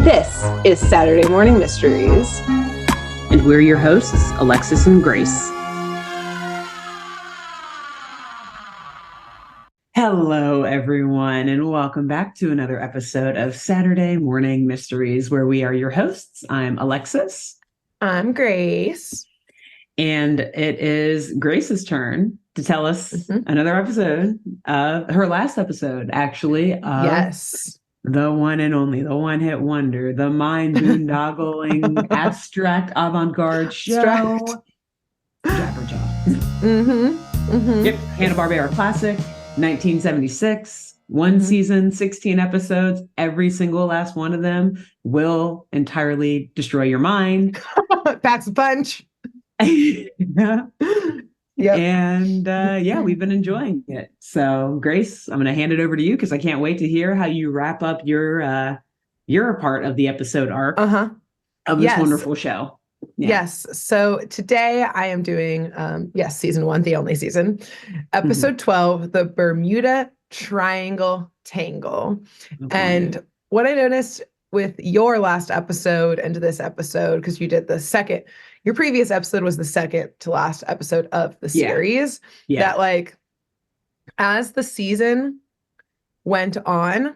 This is Saturday Morning Mysteries. And we're your hosts, Alexis and Grace. Hello, everyone, and welcome back to another episode of Saturday Morning Mysteries, where we are your hosts. I'm Alexis. I'm Grace. And it is Grace's turn to tell us another episode, her last episode, actually. Yes. The one and only, the one-hit wonder, the mind-boondoggling, abstract avant-garde show, Jabberjaw. Yep, Hanna-Barbera classic, 1976, one season, 16 episodes. Every single last one of them will entirely destroy your mind. That's a punch. Yep. And we've been enjoying it. So, Grace, I'm going to hand it over to you because I can't wait to hear how you wrap up your part of the episode arc of this wonderful show. Yeah. Yes. So today I am doing, season 1, the only season, episode 12, the Bermuda Triangle Tangle. Okay. And what I noticed with your last episode and this episode, because you did the second, your previous episode was the second to last episode of the series, that like, as the season went on,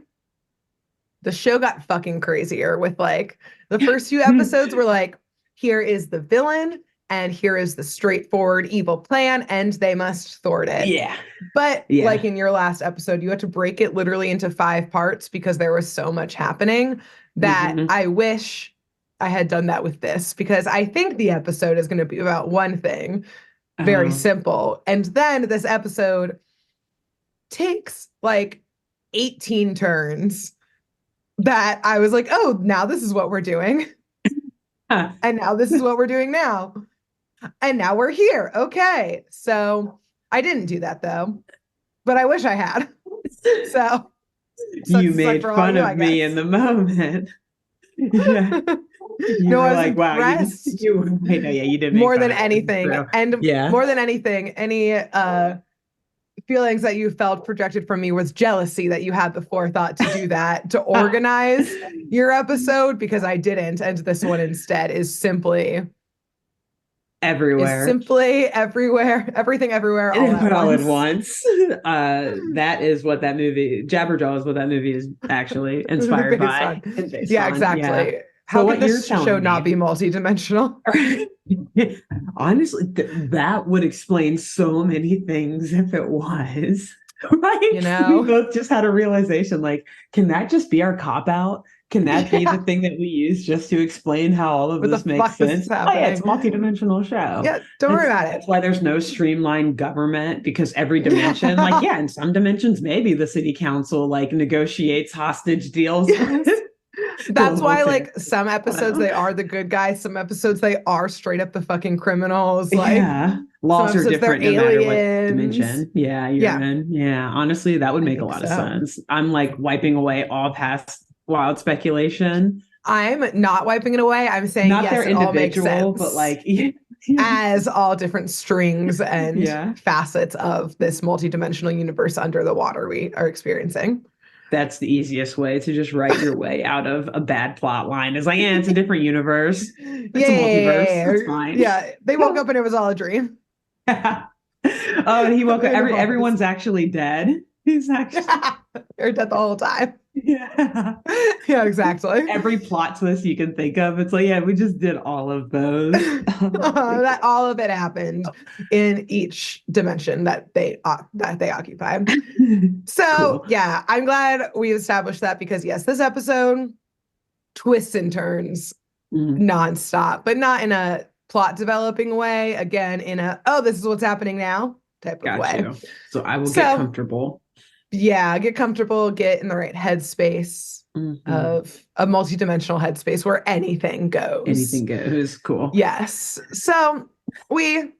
the show got fucking crazier with like, the first few episodes were like, here is the villain and here is the straightforward evil plan and they must thwart it. Yeah. But like in your last episode, you had to break it literally into 5 parts because there was so much happening that I wish I had done that with this, because I think the episode is going to be about one thing, very simple. And then this episode takes like 18 turns that I was like, oh, now this is what we're doing. And now this is what we're doing now. And now we're here. Okay. So I didn't do that though, but I wish I had. So you made fun of me in the moment. Yeah. You were like, wow, you did more than anything. And more than anything, any feelings that you felt projected from me was jealousy that you had the forethought to do that, to organize your episode, because I didn't. And this one instead is simply everywhere. Everything everywhere, all at once. That is what that movie, Jabberjaw, is what that movie is actually inspired by. Yeah, exactly. Yeah. How could this show not be multidimensional? Honestly, that would explain so many things if it was. Right? You know, we both just had a realization, like, can that just be our cop-out? Can that be the thing that we use just to explain how all of this makes sense? Oh yeah, it's a multidimensional show. Yeah, don't worry about it. That's why there's no streamlined government, because every dimension, in some dimensions, maybe the city council negotiates hostage deals. Yes. That's why, some episodes they are the good guys. Some episodes they are straight up the fucking criminals. Laws are different no matter what dimension. Yeah, you're in. Yeah, honestly, that would make a lot of sense. I'm wiping away all past wild speculation. I'm not wiping it away. I'm saying not yes, it all makes sense, but as all different strings and facets of this multidimensional universe under the water we are experiencing. That's the easiest way to just write your way out of a bad plot line. It's it's a different universe. It's a multiverse. It's fine. Yeah, they woke up and it was all a dream. And he woke up. Everyone's actually dead. He's actually they're dead the whole time. Yeah. Yeah, exactly. Every plot twist you can think of. It's we just did all of those. That all of it happened in each dimension that they occupy. So cool. Yeah, I'm glad we established that, because yes, this episode twists and turns nonstop, but not in a plot developing way. Again, in a this is what's happening now type of way. So I will get comfortable. Yeah, get comfortable, get in the right headspace of a multidimensional headspace where anything goes. Anything goes. Cool. Yes. So we,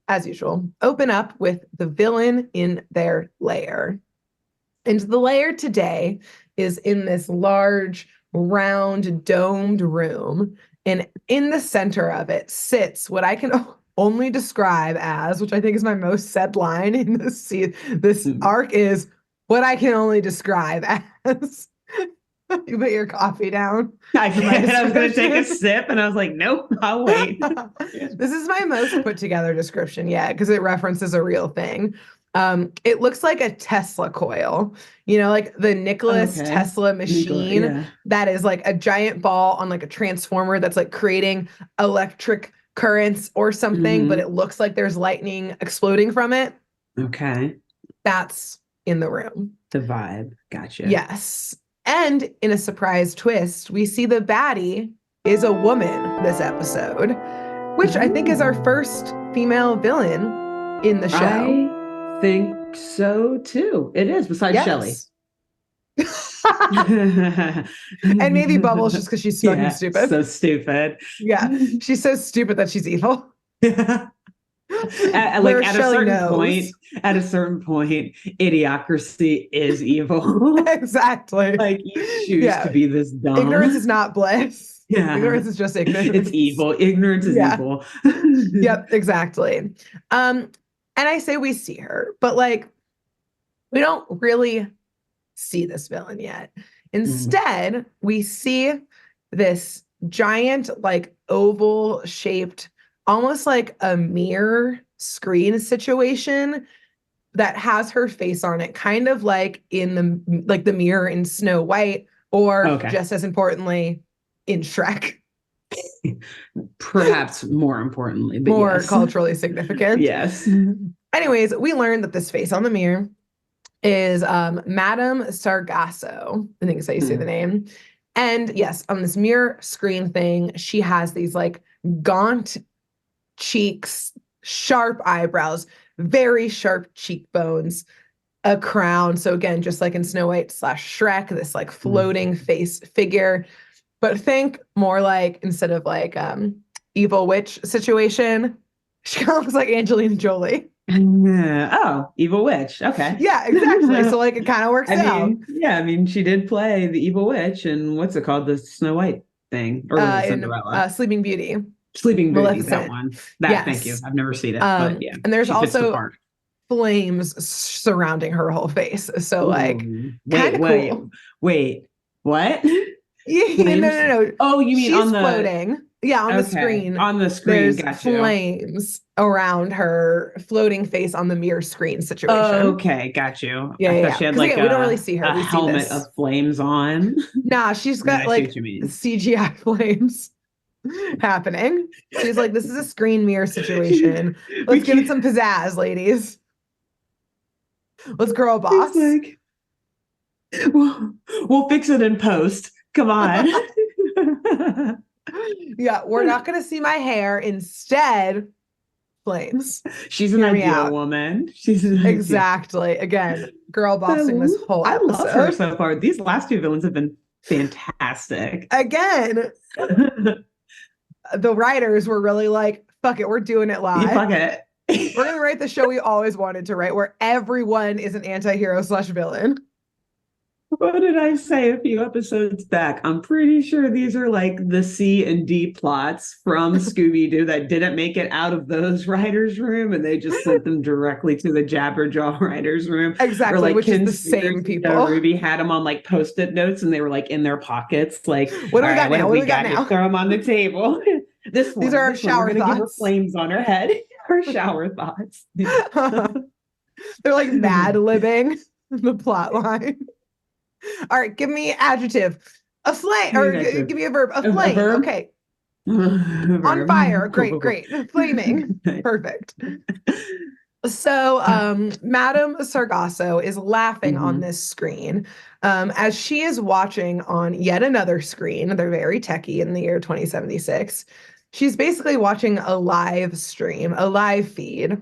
as usual, open up with the villain in their lair. And the lair today is in this large, round, domed room. And in the center of it sits what I can only describe as, which I think is my most said line in this arc, is what I can only describe as You put your coffee down. I was going to take a sip and I was like, nope, I'll wait. This is my most put together description yet because it references a real thing. It looks like a Tesla coil, like the Nicholas Tesla machine that is like a giant ball on like a transformer that's like creating electric currents or something, but it looks like there's lightning exploding from it. Okay. That's in the room. The vibe. Gotcha. Yes. And in a surprise twist, we see the baddie is a woman this episode, which I think is our first female villain in the show. I think so too. It is, besides Shelley. And maybe Bubbles just because she's fucking stupid. So stupid. Yeah. She's so stupid that she's evil. At a certain point, idiocracy is evil. Exactly. Like you choose to be this dumb. Ignorance is not bliss. Yeah. Ignorance is just ignorance. It's evil. Ignorance is evil. Yep, exactly. And I say we see her, but like we don't really see this villain yet. Instead, we see this giant, like oval shaped, almost like a mirror screen situation that has her face on it, kind of like in the mirror in Snow White, or just as importantly, in Shrek. Perhaps more importantly, but more culturally significant. Yes. Anyways, we learned that this face on the mirror is Madame Sargasso. I think is how you say the name. And yes, on this mirror screen thing, she has these like gaunt cheeks, sharp eyebrows, very sharp cheekbones, a crown. So again, just like in Snow White / Shrek, this like floating face figure. But think more like, instead of like evil witch situation, she kind of looks like Angelina Jolie. Oh, evil witch. Okay. Yeah, exactly. So like it kind of works out. I mean, she did play the evil witch and what's it called? The Snow White thing. Or Cinderella. Sleeping Beauty. Sleeping Beauty, that one. Thank you. I've never seen it. But yeah. And there's also flames surrounding her whole face. So like wait. What? No. Oh, you mean she's floating. Yeah, on the screen. On the screen, there's flames around her floating face on the mirror screen situation. Okay, got you. Yeah, I thought she had like we don't really see her. A helmet of flames on. Nah, she's got like CGI flames happening. She's like, this is a screen mirror situation. Let's give it some pizzazz, ladies. Let's grow a boss. Like, we'll fix it in post. Come on. Yeah, we're not going to see my hair. Instead, flames. She's an ideal woman. Exactly. Again, girl bossing this whole episode. I love her so far. These last two villains have been fantastic. Again, the writers were really like, fuck it, we're doing it live. Fuck it. We're going to write the show we always wanted to write, where everyone is an anti-hero / villain. What did I say a few episodes back? I'm pretty sure these are like the C and D plots from Scooby-Doo that didn't make it out of those writers' room, and they just sent them directly to the Jabberjaw writers' room. Exactly, like which is the same people. Ruby had them on like Post-it notes, and they were like in their pockets. Like, what do we got now? What do we got now? Throw them on the table. These are our shower thoughts. Give her flames on her head. Her shower thoughts. They're like mad-libbing the plot line. All right, give me adjective. A flame, or give me a verb. A flame. Verb? Okay. On fire. Great. Flaming. Perfect. So Madame Sargasso is laughing on this screen as she is watching on yet another screen. They're very techie in the year 2076. She's basically watching a live stream, a live feed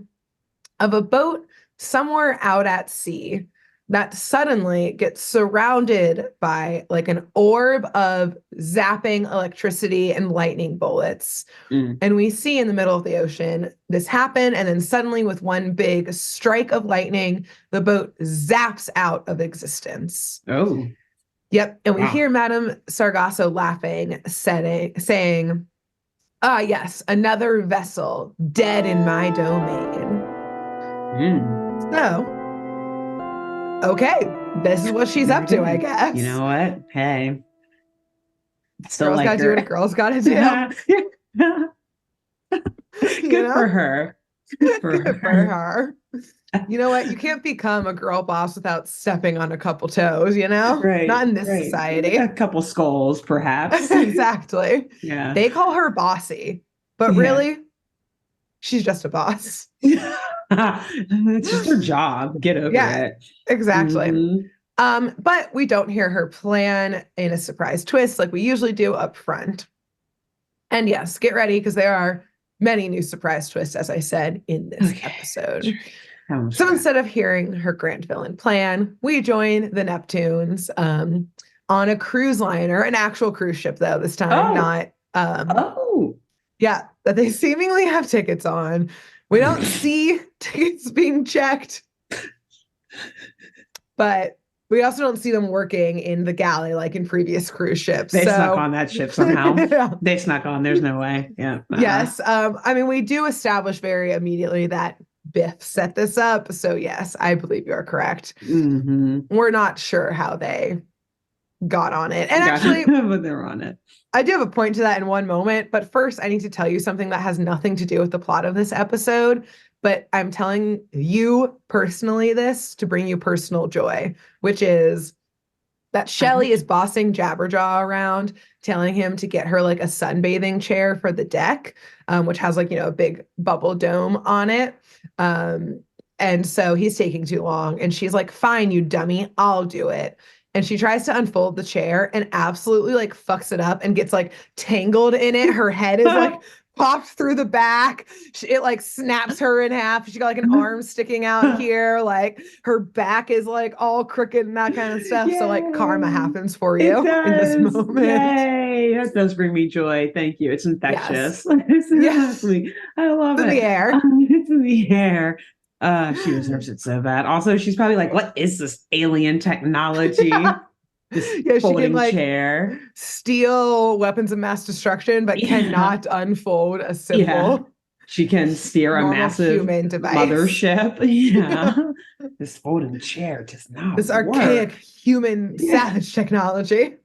of a boat somewhere out at sea that suddenly gets surrounded by like an orb of zapping electricity and lightning bullets. And we see in the middle of the ocean this happen, and then suddenly with one big strike of lightning, the boat zaps out of existence. Oh. Yep. And we hear Madame Sargasso laughing, saying, "Ah, yes, another vessel dead in my domain." So, okay, this is what she's up to, I guess. You know what? Hey, still Girls like gotta do her. what a girl's gotta do. Good for her. Good for Good for her. her. You know what? You can't become a girl boss without stepping on a couple toes, you know? Right, Not in this right. society. A couple skulls, perhaps. Exactly. Yeah. They call her bossy, but Yeah. really, she's just a boss. It's just her job. Get over Yeah, it. exactly. Mm-hmm. But we don't hear her plan in a surprise twist like we usually do up front. And yes, get ready because there are many new surprise twists, as I said, in this episode. So instead of hearing her grand villain plan, we join the Neptunes on a cruise liner, an actual cruise ship, though, this time, not yeah, that they seemingly have tickets on. We don't see tickets being checked, but we also don't see them working in the galley like in previous cruise ships. They snuck on that ship somehow. Yeah. They snuck on. There's no way. Yeah. Yes. I mean, we do establish very immediately that Biff set this up. So yes, I believe you are correct. Mm-hmm. We're not sure how they got on it. And actually, but they're on it. I do have a point to that in one moment. But first, I need to tell you something that has nothing to do with the plot of this episode. But I'm telling you personally this to bring you personal joy, which is that Shelly is bossing Jabberjaw around, telling him to get her like a sunbathing chair for the deck, which has like, a big bubble dome on it. And so he's taking too long. And she's like, fine, you dummy, I'll do it. And she tries to unfold the chair and absolutely like fucks it up and gets like tangled in it. Her head is like popped through the back. It like snaps her in half. She got like an arm sticking out here. Like her back is like all crooked and that kind of stuff. Yay. So like karma happens for you in this moment. Yay! That does bring me joy. Thank you. It's infectious. Yes. I love it. In the air. It's in the air. She deserves it so bad. Also, she's probably like, what is this alien technology? This folding she can chair. Steal weapons of mass destruction, but cannot unfold a simple. Yeah. She can steer a massive human device. Mothership. Yeah. This folding chair does not This archaic human savage technology.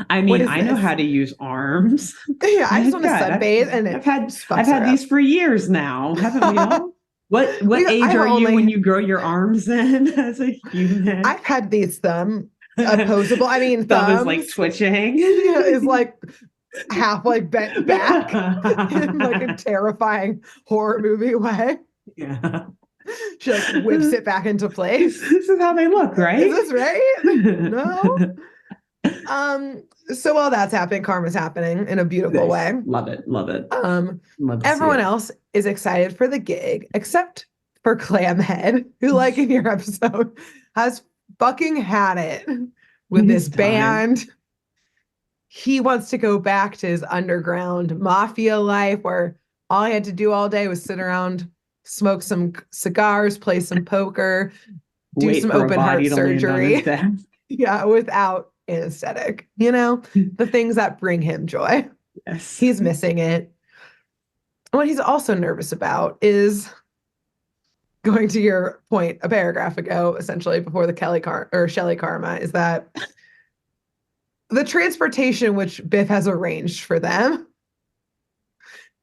I mean, I know how to use arms. Yeah, I just want to sunbathe, and I've had these for years now, haven't we all? What age are you when you grow your arms in as a human? I've had these thumb opposable. I mean, thumb is like twitching. Yeah, is like half like bent back in like a terrifying horror movie way. Yeah. She like whips it back into place. This is how they look, right? Is this right? No. So while that's happening, karma's happening in a beautiful way. Love it. Love it. Everyone else is excited for the gig, except for Clamhead, who, like in your episode, has fucking had it with this band. He wants to go back to his underground mafia life where all he had to do all day was sit around, smoke some cigars, play some poker, do some open heart surgery. Yeah, without anesthetic, the things that bring him joy. Yes. He's missing it. What he's also nervous about is going to your point a paragraph ago, essentially before the Shelly karma, is that the transportation which Biff has arranged for them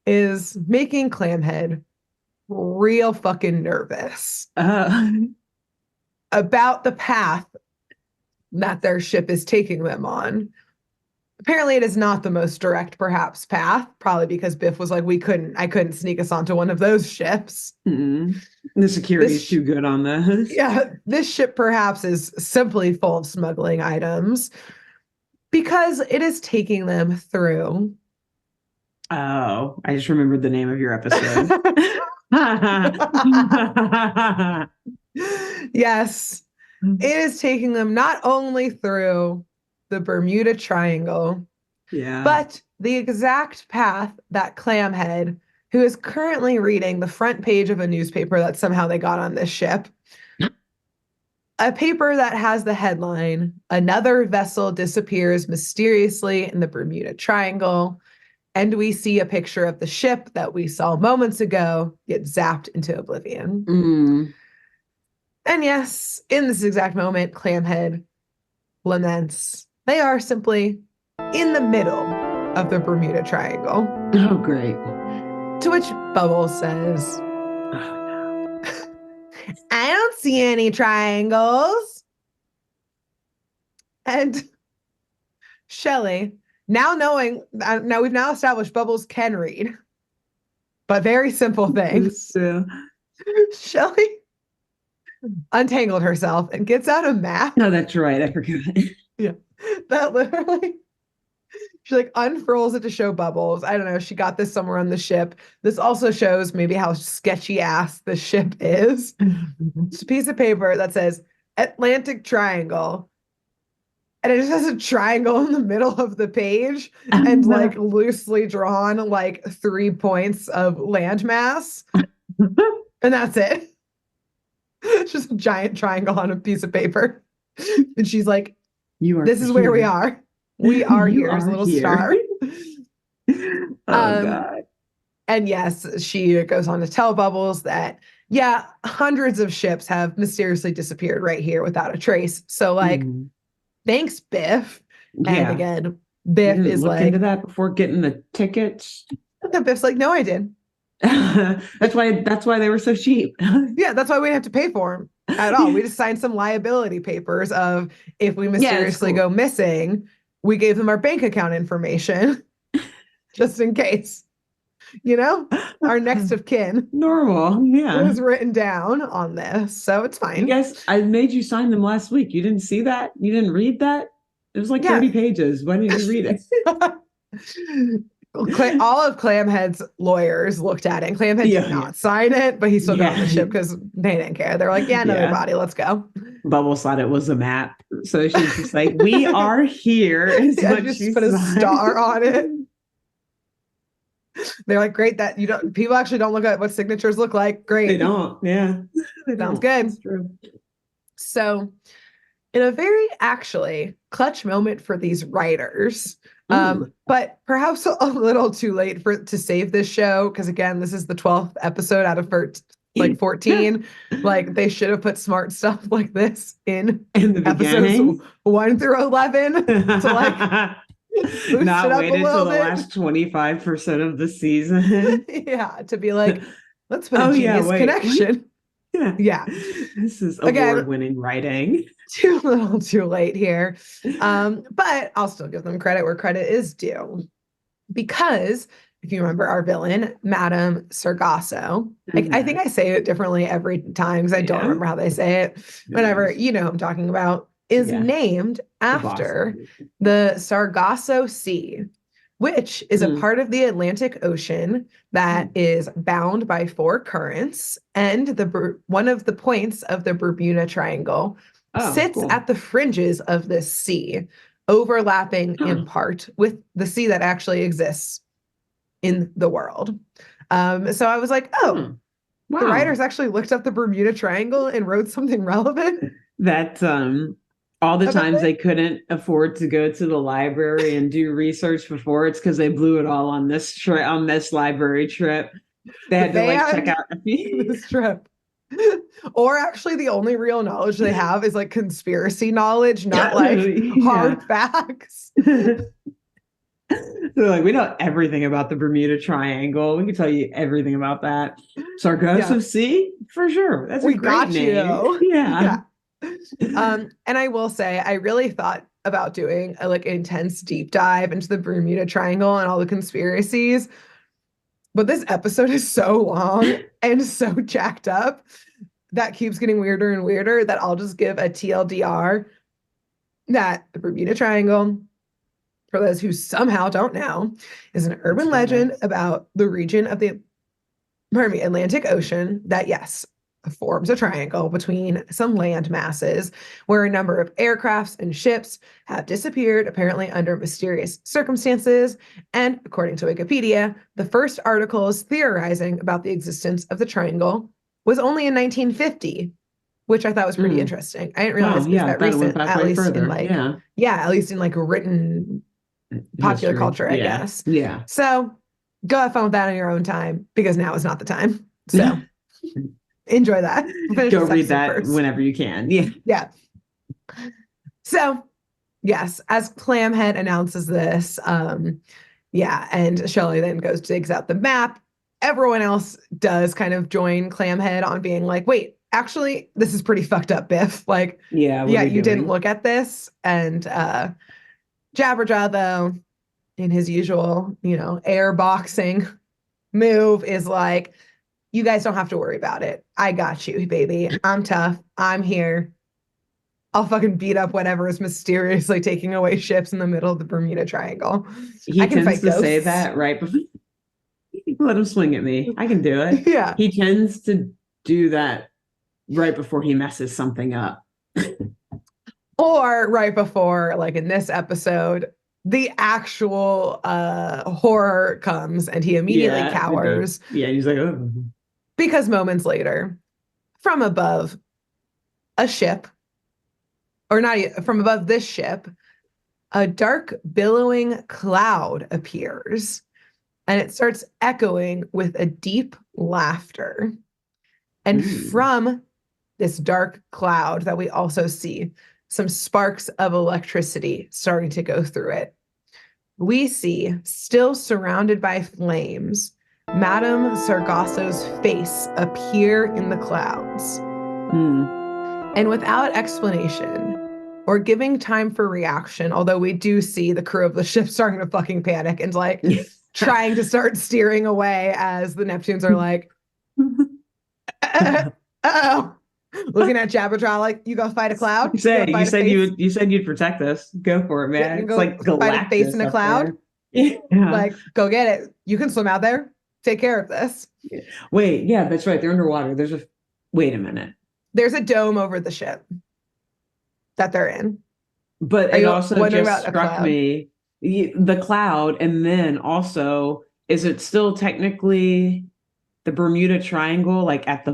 is making Clamhead real fucking nervous about the path that their ship is taking them on. Apparently it is not the most direct, perhaps, path, probably because Biff was like, I couldn't sneak us onto one of those ships. Mm-hmm. The security is too good on this. Yeah, this ship perhaps is simply full of smuggling items because it is taking them through. Oh, I just remembered the name of your episode. Yes. It is taking them not only through the Bermuda Triangle, but the exact path that Clamhead, who is currently reading the front page of a newspaper that somehow they got on this ship, a paper that has the headline, "Another vessel disappears mysteriously in the Bermuda Triangle," and we see a picture of the ship that we saw moments ago get zapped into oblivion. And yes, in this exact moment, Clamhead laments. They are simply in the middle of the Bermuda Triangle. Oh, great. To which Bubbles says, Oh, I don't see any triangles. And Shelley, now we've now established Bubbles can read, but very simple things. Shelley untangled herself and gets out a map. No, that's right. I forgot. Yeah. That literally, she like unfurls it to show Bubbles. I don't know. She got this somewhere on the ship. This also shows maybe how sketchy ass the ship is. It's a piece of paper that says Atlantic Triangle. And it just has a triangle in the middle of the page and like loosely drawn like 3 points of landmass. And that's it. It's just a giant triangle on a piece of paper. And she's like, this is where we are. We are here as a little star. Oh, God. And yes, she goes on to tell Bubbles that, yeah, hundreds of ships have mysteriously disappeared right here without a trace. So, like, thanks, Biff. Yeah. And again, Biff is look like, into that before getting the tickets. And Biff's like, no, I did. That's why they were so cheap. Yeah, that's why we didn't have to pay for them at all. We just signed some liability papers of if we mysteriously go missing, we gave them our bank account information just in case. You know, our next of kin. Normal, yeah. Was written down on this, so it's fine. You guys, I made you sign them last week. You didn't see that? You didn't read that? It was like 30 pages. Why didn't you read it? All of Clamhead's lawyers looked at it, and Clamhead did not sign it, but he still got on the ship because they didn't care. They're like, yeah, another body, let's go. Bubbles thought it was a map, so she's just like, we are here. Just put a star on it. They're like, great, that you don't, people actually don't look at what signatures look like. Great. They don't. Yeah. Sounds good. That's true. So in a very actually clutch moment for these writers, but perhaps a little too late to save this show. Cause again, this is the 12th episode out of 14. Like they should have put smart stuff like this in the episodes 1 through 11 to like, not wait until the last 25% of the season. Yeah, to be like, let's put a genius connection. Yeah. This is award-winning writing. Too little too late here. But I'll still give them credit where credit is due. Because if you remember our villain, Madame Sargasso, I think I say it differently every time because I don't remember how they say it. Whatever, you know who I'm talking about. Is named after the Sargasso Sea, which is a part of the Atlantic Ocean that is bound by 4 currents, and one of the points of the Bermuda Triangle sits at the fringes of this sea, overlapping in part with the sea that actually exists in the world. So I was like, the writers actually looked up the Bermuda Triangle and wrote something relevant. That all the times they couldn't afford to go to the library and do research before, it's because they blew it all on this library trip. They had to like check out this trip. Or actually the only real knowledge they have is like conspiracy knowledge, not like hard facts. They're like, we know everything about the Bermuda Triangle. We can tell you everything about that. Sargasso Sea? For sure. That's a great name. Yeah. And I will say, I really thought about doing a like intense deep dive into the Bermuda Triangle and all the conspiracies. But this episode is so long and so jacked up that keeps getting weirder and weirder that I'll just give a TLDR that the Bermuda Triangle, for those who somehow don't know, is an urban legend about the region of the Atlantic Ocean that, yes, forms a triangle between some land masses where a number of aircrafts and ships have disappeared, apparently under mysterious circumstances. And according to Wikipedia, the first articles theorizing about the existence of the triangle was only in 1950, which I thought was pretty interesting. I didn't realize it was that recent, at least in like, at least in like written popular culture, I guess. Yeah. So go have fun with that on your own time because now is not the time. So Enjoy that. Finish Go this read episode that first. whenever you can. Yeah. Yeah. So, yes, as Clamhead announces this, yeah, and Shelley then digs out the map. Everyone else does kind of join Clamhead on being like, wait, actually, this is pretty fucked up, Biff. Like, Yeah, what yeah, are you you didn't doing? look at this. And Jabberjaw, though, in his usual, air boxing move, is like, you guys don't have to worry about it. I got you, baby. I'm tough. I'm here. I'll fucking beat up whatever is mysteriously taking away ships in the middle of the Bermuda Triangle. I He can tends fight to say ghosts. that right before. Let him swing at me. I can do it. Yeah. He tends to do that right before he messes something up. Or right before, like in this episode, the actual horror comes and he immediately Yeah, cowers he's like, oh. because moments later, from above a ship, or not from above this ship, a dark billowing cloud appears and it starts echoing with a deep laughter. And from this dark cloud that we also see some sparks of electricity starting to go through it, we see, still surrounded by flames, Madame Sargasso's face appear in the clouds. And without explanation or giving time for reaction, although we do see the crew of the ship starting to fucking panic and like trying to start steering away as the Neptunes are like, uh-oh. Looking at Jabberjaw like, you go fight a cloud? You said you'd protect us. Go for it, man. It's like fight a face in Galactus a up cloud? there. Yeah. Like, go get it. You can swim out there. Take care of this. Wait, yeah, that's right. They're underwater. Wait a minute. There's a dome over the ship that they're in. But it also just struck me, the cloud, and then also, is it still technically the Bermuda Triangle, like at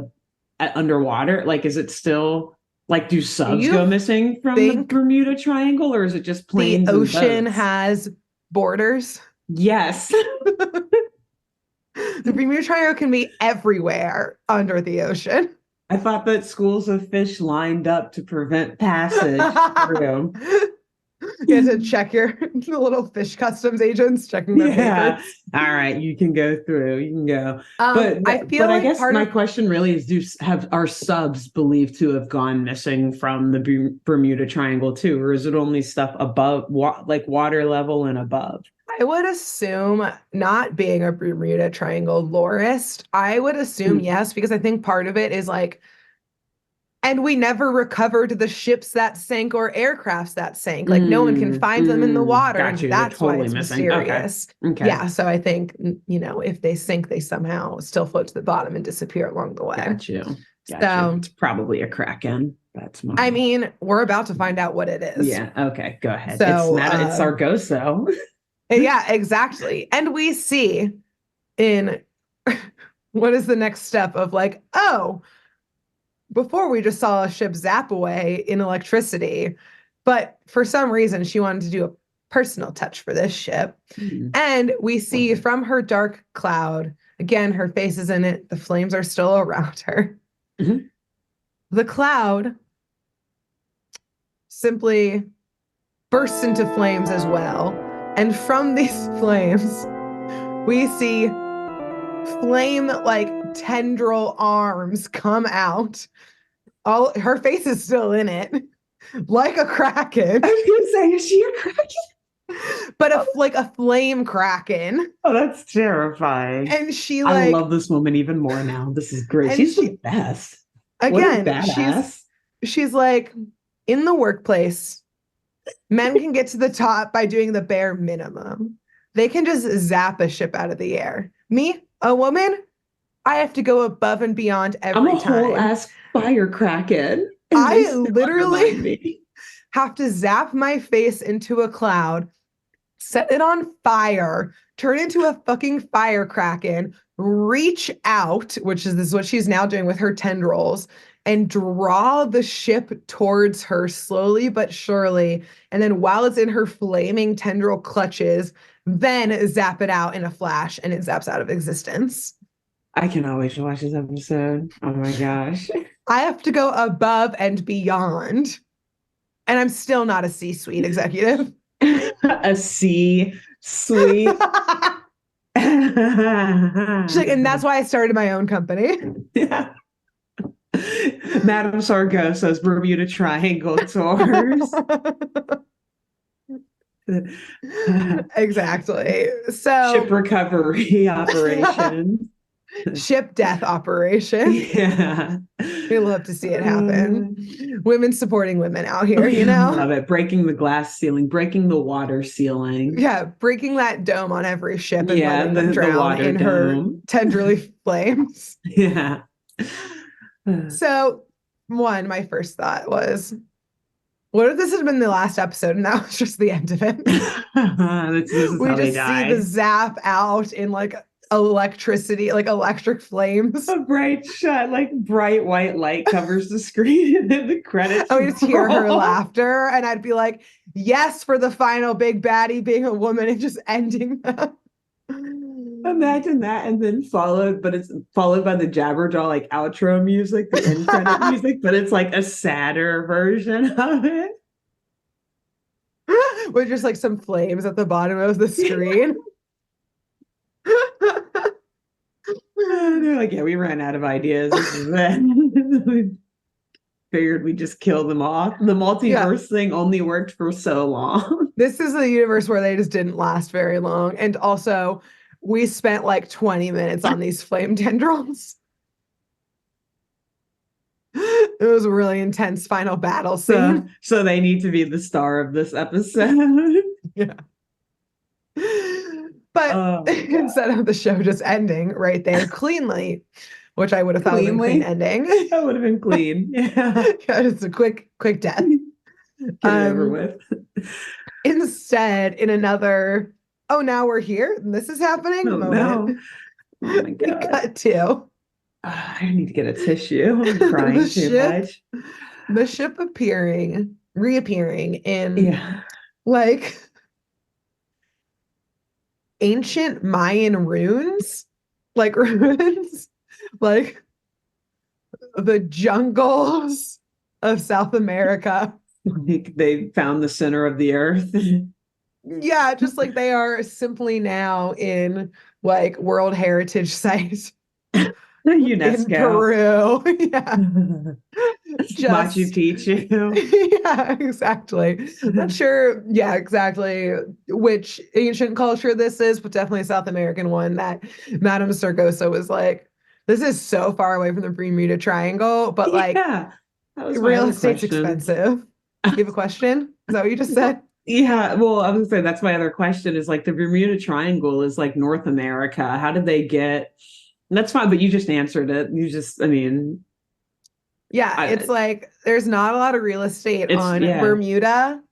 underwater? Like, is it still like, do subs go missing from the Bermuda Triangle, or is it just planes? The ocean and boats? has borders. Yes. The Bermuda Triangle can be everywhere under the ocean. I thought that schools of fish lined up to prevent passage through. You have to check the little fish customs agents checking their papers. All right, you can go through. You can go. I guess my question really is: are subs believed to have gone missing from the Bermuda Triangle too, or is it only stuff above, like water level and above? I would assume, not being a Bermuda Triangle lorist, I would assume yes, because I think part of it is like, and we never recovered the ships that sank or aircrafts that sank. Like no one can find them in the water. And that's totally why it's missing. Mysterious. Okay. Yeah. So I think, if they sink, they somehow still float to the bottom and disappear along the way. Got you. So it's probably a Kraken. That's I mean, we're about to find out what it is. Yeah. Okay. Go ahead. So, it's Sargasso. Yeah, exactly. And we see in what is the next step of like, oh, before we just saw a ship zap away in electricity, but for some reason she wanted to do a personal touch for this ship. And we see from her dark cloud, again, her face is in it, the flames are still around her. The cloud simply bursts into flames as well. And from these flames, we see flame like tendril arms come out. Her face is still in it, like a kraken. I was gonna say, is she a kraken? But like a flame kraken. Oh, that's terrifying. And she I love this woman even more now. This is great. She's the best. Again, she's like, in the workplace, men can get to the top by doing the bare minimum. They can just zap a ship out of the air. Me, a woman, I have to go above and beyond every time. I'm a whole ass firecracker. I literally have to zap my face into a cloud, set it on fire, turn into a fucking firecracker, reach out, which is what she's now doing with her tendrils, and draw the ship towards her slowly but surely. And then while it's in her flaming tendril clutches, then zap it out in a flash and it zaps out of existence. I can always watch this episode. Oh my gosh. I have to go above and beyond. And I'm still not a C-suite executive. A C-suite. She's like, and that's why I started my own company. Yeah. Madame Sargosa's Bermuda Triangle tours. Exactly. So Ship recovery operation. Ship death operation. Yeah. We love to see it happen. Women supporting women out here, you know? Love it. Breaking the glass ceiling, breaking the water ceiling. Yeah, breaking that dome on every ship and Yeah, letting them the drown water in dome. her tenderly flames. Yeah. So, my first thought was, what if this had been the last episode and that was just the end of it? This is We how they just see die. the zap out in like electricity, like electric flames. A bright shot, like bright white light covers the screen, and then the credits. I would just hear her laughter, and I'd be like, "Yes, for the final big baddie being a woman and just ending them." Imagine that, and then but it's followed by the Jabberjaw like outro music, the end credit music, but it's like a sadder version of it. With just like some flames at the bottom of the screen. They're like, yeah, we ran out of ideas. This is it. We figured we'd just kill them off. The multiverse thing only worked for so long. This is a universe where they just didn't last very long. And also, we spent like 20 minutes on these flame tendrils. It was a really intense final battle scene. So they need to be the star of this episode. Yeah. But instead of the show just ending right there cleanly, which I would have thought would have been a clean ending. That would have been clean. Yeah. It's a quick death. Get it over with. Instead, in another, now we're here and this is happening. Oh, no. Oh my God. Cut to. I need to get a tissue. I'm crying too much. The ship reappearing in like ancient Mayan ruins, like ruins, like the jungles of South America. They found the center of the earth. Yeah, just like they are simply now in like World Heritage Site. UNESCO. In Peru. Yeah. Machu Picchu. Yeah, exactly. Not sure, exactly which ancient culture this is, but definitely a South American one that Madame Sargosa was like, this is so far away from the Bermuda Triangle, but like real estate's expensive. You have a question? Is that what you just said? Yeah, well, I was gonna say that's my other question is like the Bermuda Triangle is like North America. How did they get? That's fine, but you just answered it. It's like there's not a lot of real estate on Bermuda.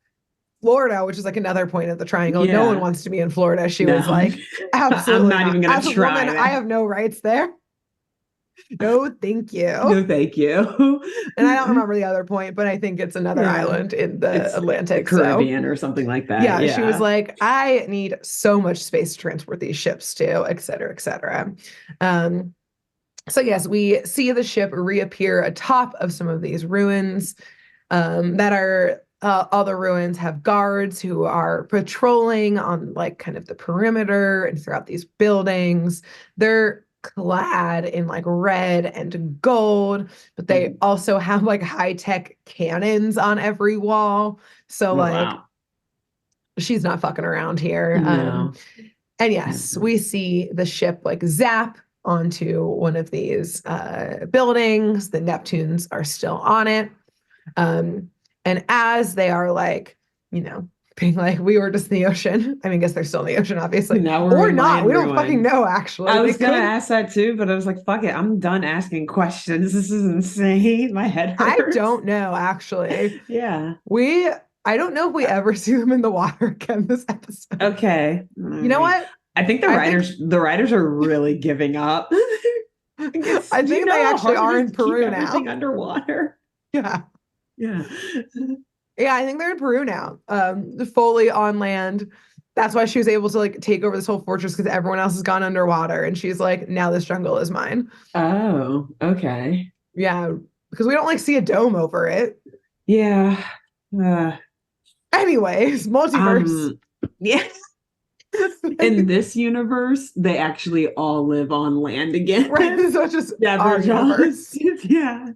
Florida, which is like another point of the triangle. No one wants to be in Florida. She was like, absolutely I'm not even going to try. Woman, I have no rights there. No, thank you. No, thank you. And I don't remember the other point, but I think it's another island in the Atlantic. The Caribbean or something like that. Yeah, she was like, I need so much space to transport these ships to, et cetera, et cetera. So yes, we see the ship reappear atop of some of these ruins that are all the ruins have guards who are patrolling on like kind of the perimeter and throughout these buildings. They're clad in like red and gold, but they also have like high-tech cannons on every wall. So she's not fucking around here. No. And yes, we see the ship like zap onto one of these buildings. The Neptunes are still on it. And as they are like, being like, we were just in the ocean. I mean, I guess they're still in the ocean, obviously. Now we're or not. We don't fucking know, actually. I was going to ask that too, but I was like, fuck it. I'm done asking questions. This is insane. My head hurts. I don't know, actually. Yeah. I don't know if we ever see them in the water again this episode. Okay. You know what? I think the writers are really giving up. I think they actually are in Peru now. Everything underwater. Yeah. Yeah. Yeah, I think they're in Peru now. Fully on land. That's why she was able to like take over this whole fortress because everyone else has gone underwater. And she's like, now this jungle is mine. Oh, okay. Yeah, because we don't like see a dome over it. Yeah. Anyways, multiverse. Yeah. In this universe, they actually all live on land again. Right. So it's just our Jabberjaw. universe. Yeah.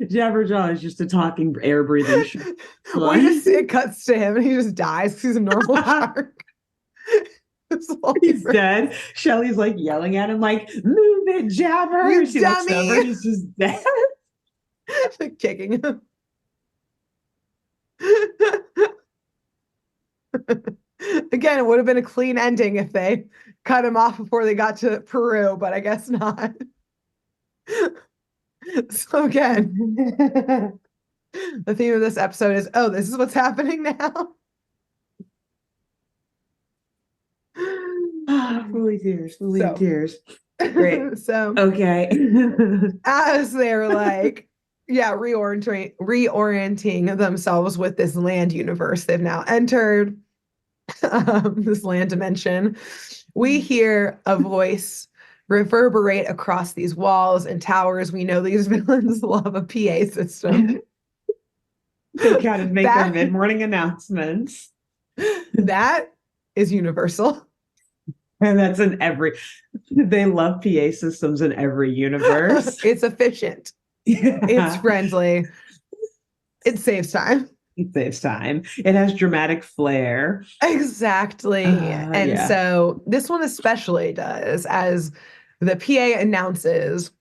Jabberjaw is just a talking, air breathing shark. We just see it cuts to him and he just dies because he's a normal shark. He's dead. Shelly's like yelling at him, like, move it, Jabber. You she dummy. looks over and he's just dead. Like kicking him. Again, it would have been a clean ending if they cut him off before they got to Peru, but I guess not. So again, the theme of this episode is, oh, this is what's happening now. Fully tears, tears. Great. So okay. As they're like, yeah, reorienting themselves with this land universe they've now entered, this land dimension, we hear a voice reverberate across these walls and towers. We know these villains love a PA system. They gotta make their mid-morning announcements. That is universal. And that's in they love PA systems in every universe. It's efficient. Yeah. It's friendly. It saves time. It saves time. It has dramatic flair. Exactly. And so this one especially does, as the PA announces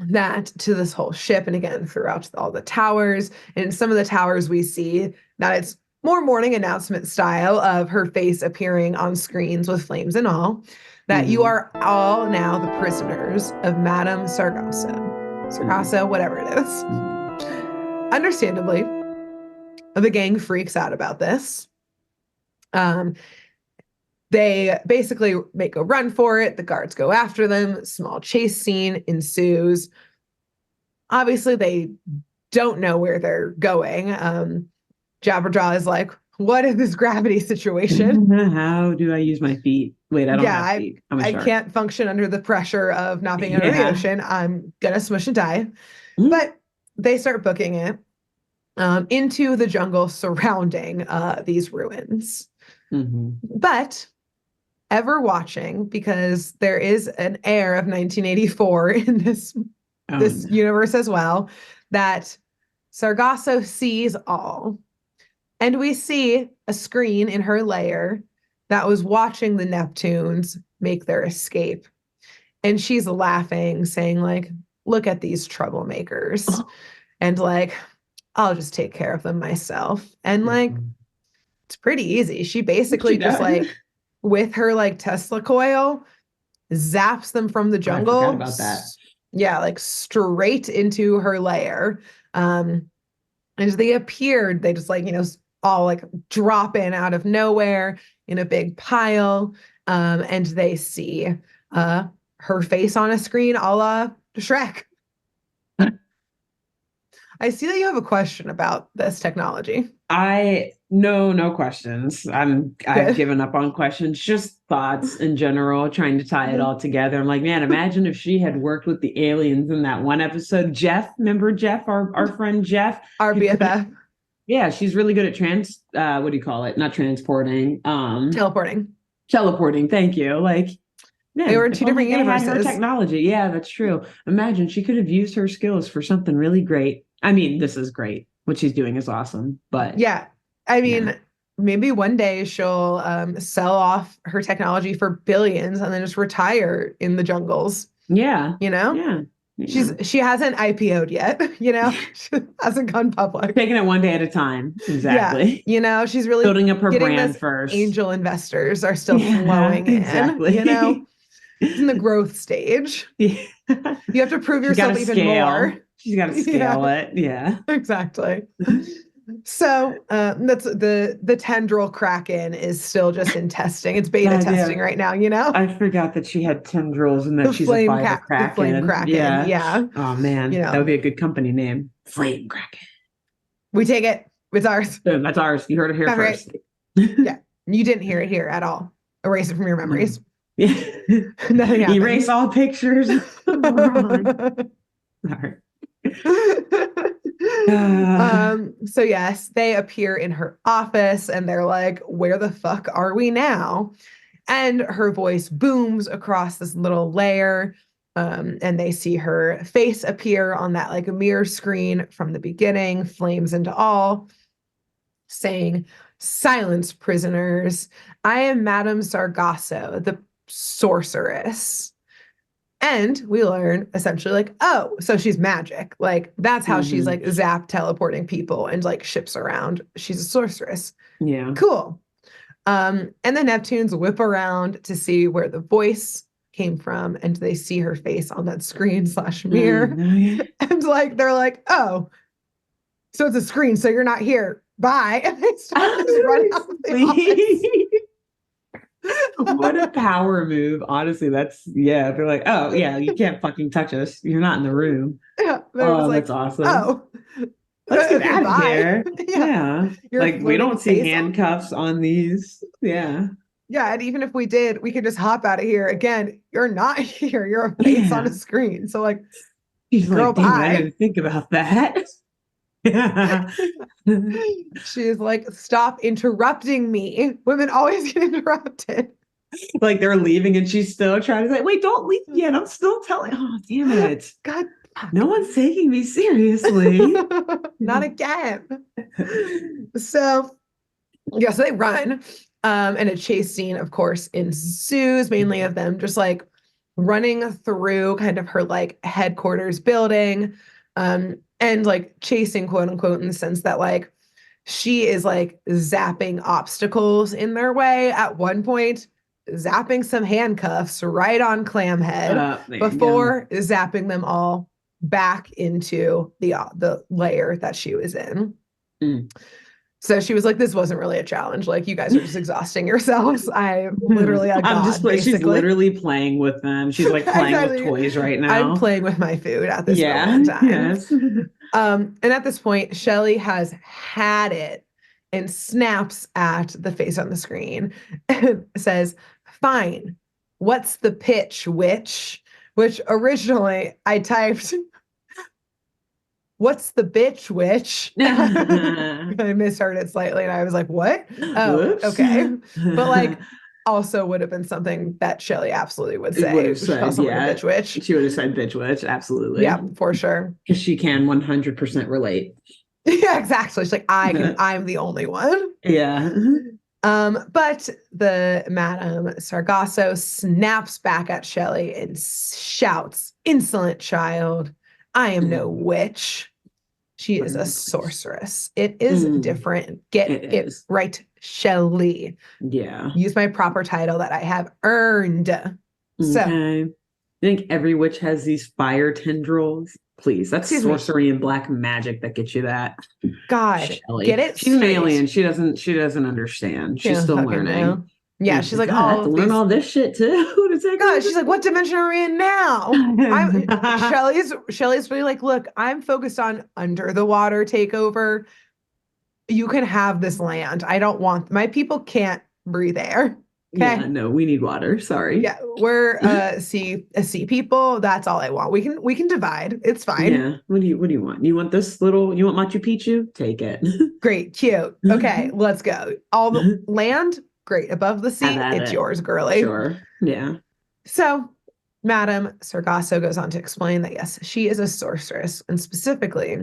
that to this whole ship, and again, throughout all the towers. And in some of the towers we see that it's more morning announcement style of her face appearing on screens with flames and all, that you are all now the prisoners of Madame Sargasso, whatever it is. Understandably, the gang freaks out about this. They basically make a run for it. The guards go after them. Small chase scene ensues. Obviously, they don't know where they're going. Jabberjaw is like, what is this gravity situation? How do I use my feet? Wait, I don't have feet. I can't function under the pressure of not being under the ocean. I'm going to smush and die. But they start booking it into the jungle surrounding these ruins. But ever watching, because there is an air of 1984 in this universe as well, that Sargasso sees all. And we see a screen in her lair that was watching the Neptunes make their escape. And she's laughing, saying, like, look at these troublemakers. And like, I'll just take care of them myself. And like, it's pretty easy. She basically just like, with her like Tesla coil, zaps them from the jungle. I forgot about that. Yeah, like straight into her lair. And as they appeared, they just like, all like drop in out of nowhere in a big pile. And they see her face on a screen a la Shrek. I see that you have a question about this technology. No questions. I've given up on questions, just thoughts in general, trying to tie it all together. I'm like, man, imagine if she had worked with the aliens in that one episode. Jeff, remember Jeff, our friend Jeff? Our BFF. Yeah, she's really good at what do you call it? Not transporting. Teleporting, thank you. Like, man, they were in two different universes. Her technology. Yeah, that's true. Imagine she could have used her skills for something really great. I mean, this is great. What she's doing is awesome. But yeah, I mean, maybe one day she'll sell off her technology for billions and then just retire in the jungles. Yeah. Yeah. She hasn't IPO'd yet, she hasn't gone public. Taking it one day at a time. Exactly. Yeah. She's really building up her brand first. Angel investors are still flowing in. Exactly. It's in the growth stage. Yeah. You have to prove yourself even more. She's got to scale it. Yeah. Exactly. So that's the tendril Kraken is still just in testing. It's beta testing right now, I forgot that she had tendrils and that she's a fiber Kraken. The Flame Kraken. Yeah. Oh man, that would be a good company name. Flame Kraken. We take it. It's ours. That's ours. You heard it here first. Right. Yeah. You didn't hear it here at all. Erase it from your memories. Yeah. Nothing happened. Erase all pictures. Sorry. So yes, they appear in her office and they're like, where the fuck are we now? And her voice booms across this little layer. And they see her face appear on that like a mirror screen from the beginning, flames into all, saying, silence, prisoners. I am Madame Sargasso, the sorceress. And we learn essentially like, oh, so she's magic. Like that's how she's like zap teleporting people and like ships around. She's a sorceress. Yeah. Cool. And the Neptunes whip around to see where the voice came from, and they see her face on that screen / mirror. And like they're like, oh, so it's a screen, so you're not here. Bye. And they start just running out of the office. What a power move. Honestly, that's they're like, oh yeah, you can't fucking touch us. You're not in the room. Yeah. Oh, like, that's awesome. Oh. Let's get out of here. Yeah. Like we don't see handcuffs on these. Yeah. Yeah, and even if we did, we could just hop out of here. Again, you're not here. You're a face on a screen. So like, she's girl, like, I didn't think about that. She's like, stop interrupting me. Women always get interrupted. Like they're leaving and she's still trying to say, wait, don't leave yet. I'm still telling. Oh, damn it. God. No one's taking me seriously. Not again. So they run. And a chase scene, of course, ensues, mainly of them just like running through kind of her like headquarters building, and like chasing, quote unquote, in the sense that like she is like zapping obstacles in their way. At one point, zapping some handcuffs right on Clamhead before zapping them all back into the layer that she was in. So she was like, this wasn't really a challenge. Like, you guys are just exhausting yourselves. I'm literally a god, basically. She's literally playing with them. She's like playing with toys right now. I'm playing with my food at this moment in time. Yes. And at this point, Shelley has had it and snaps at the face on the screen and says, fine, what's the pitch, witch? Which originally I typed, what's the bitch, witch? I misheard it slightly and I was like, what? Oh, whoops. Okay. But like, also would have been something that Shelley absolutely would say. Would have said, bitch witch. She would have said bitch witch, absolutely. Yeah, for sure. Because she can 100% relate. Yeah, exactly. She's like, I'm the only one. Yeah. But the Madame Sargasso snaps back at Shelley and shouts, insolent child, I am no witch. She is a sorceress. It is different. Get it right, Shelley. Yeah. Use my proper title that I have earned. So I think every witch has these fire tendrils. Please, that's sorcery and black magic that gets you that. God, Shelley. Get it? She's an alien. She doesn't underend. She's still learning. Yeah, she's like, I have to learn all this shit too. God, she's like, what dimension are we in now? Shelley's really like, look, I'm focused on under the water takeover. You can have this land. I don't want my people can't breathe air. Okay? Yeah, no, we need water. Sorry. Yeah, we're sea people. That's all I want. We can divide. It's fine. Yeah. What do you want? You want this little? You want Machu Picchu? Take it. Great, cute. Okay, let's go. All the land. Great. Above the sea, it's yours, girly. Sure. Yeah. So Madame Sargasso goes on to explain that, yes, she is a sorceress. And specifically,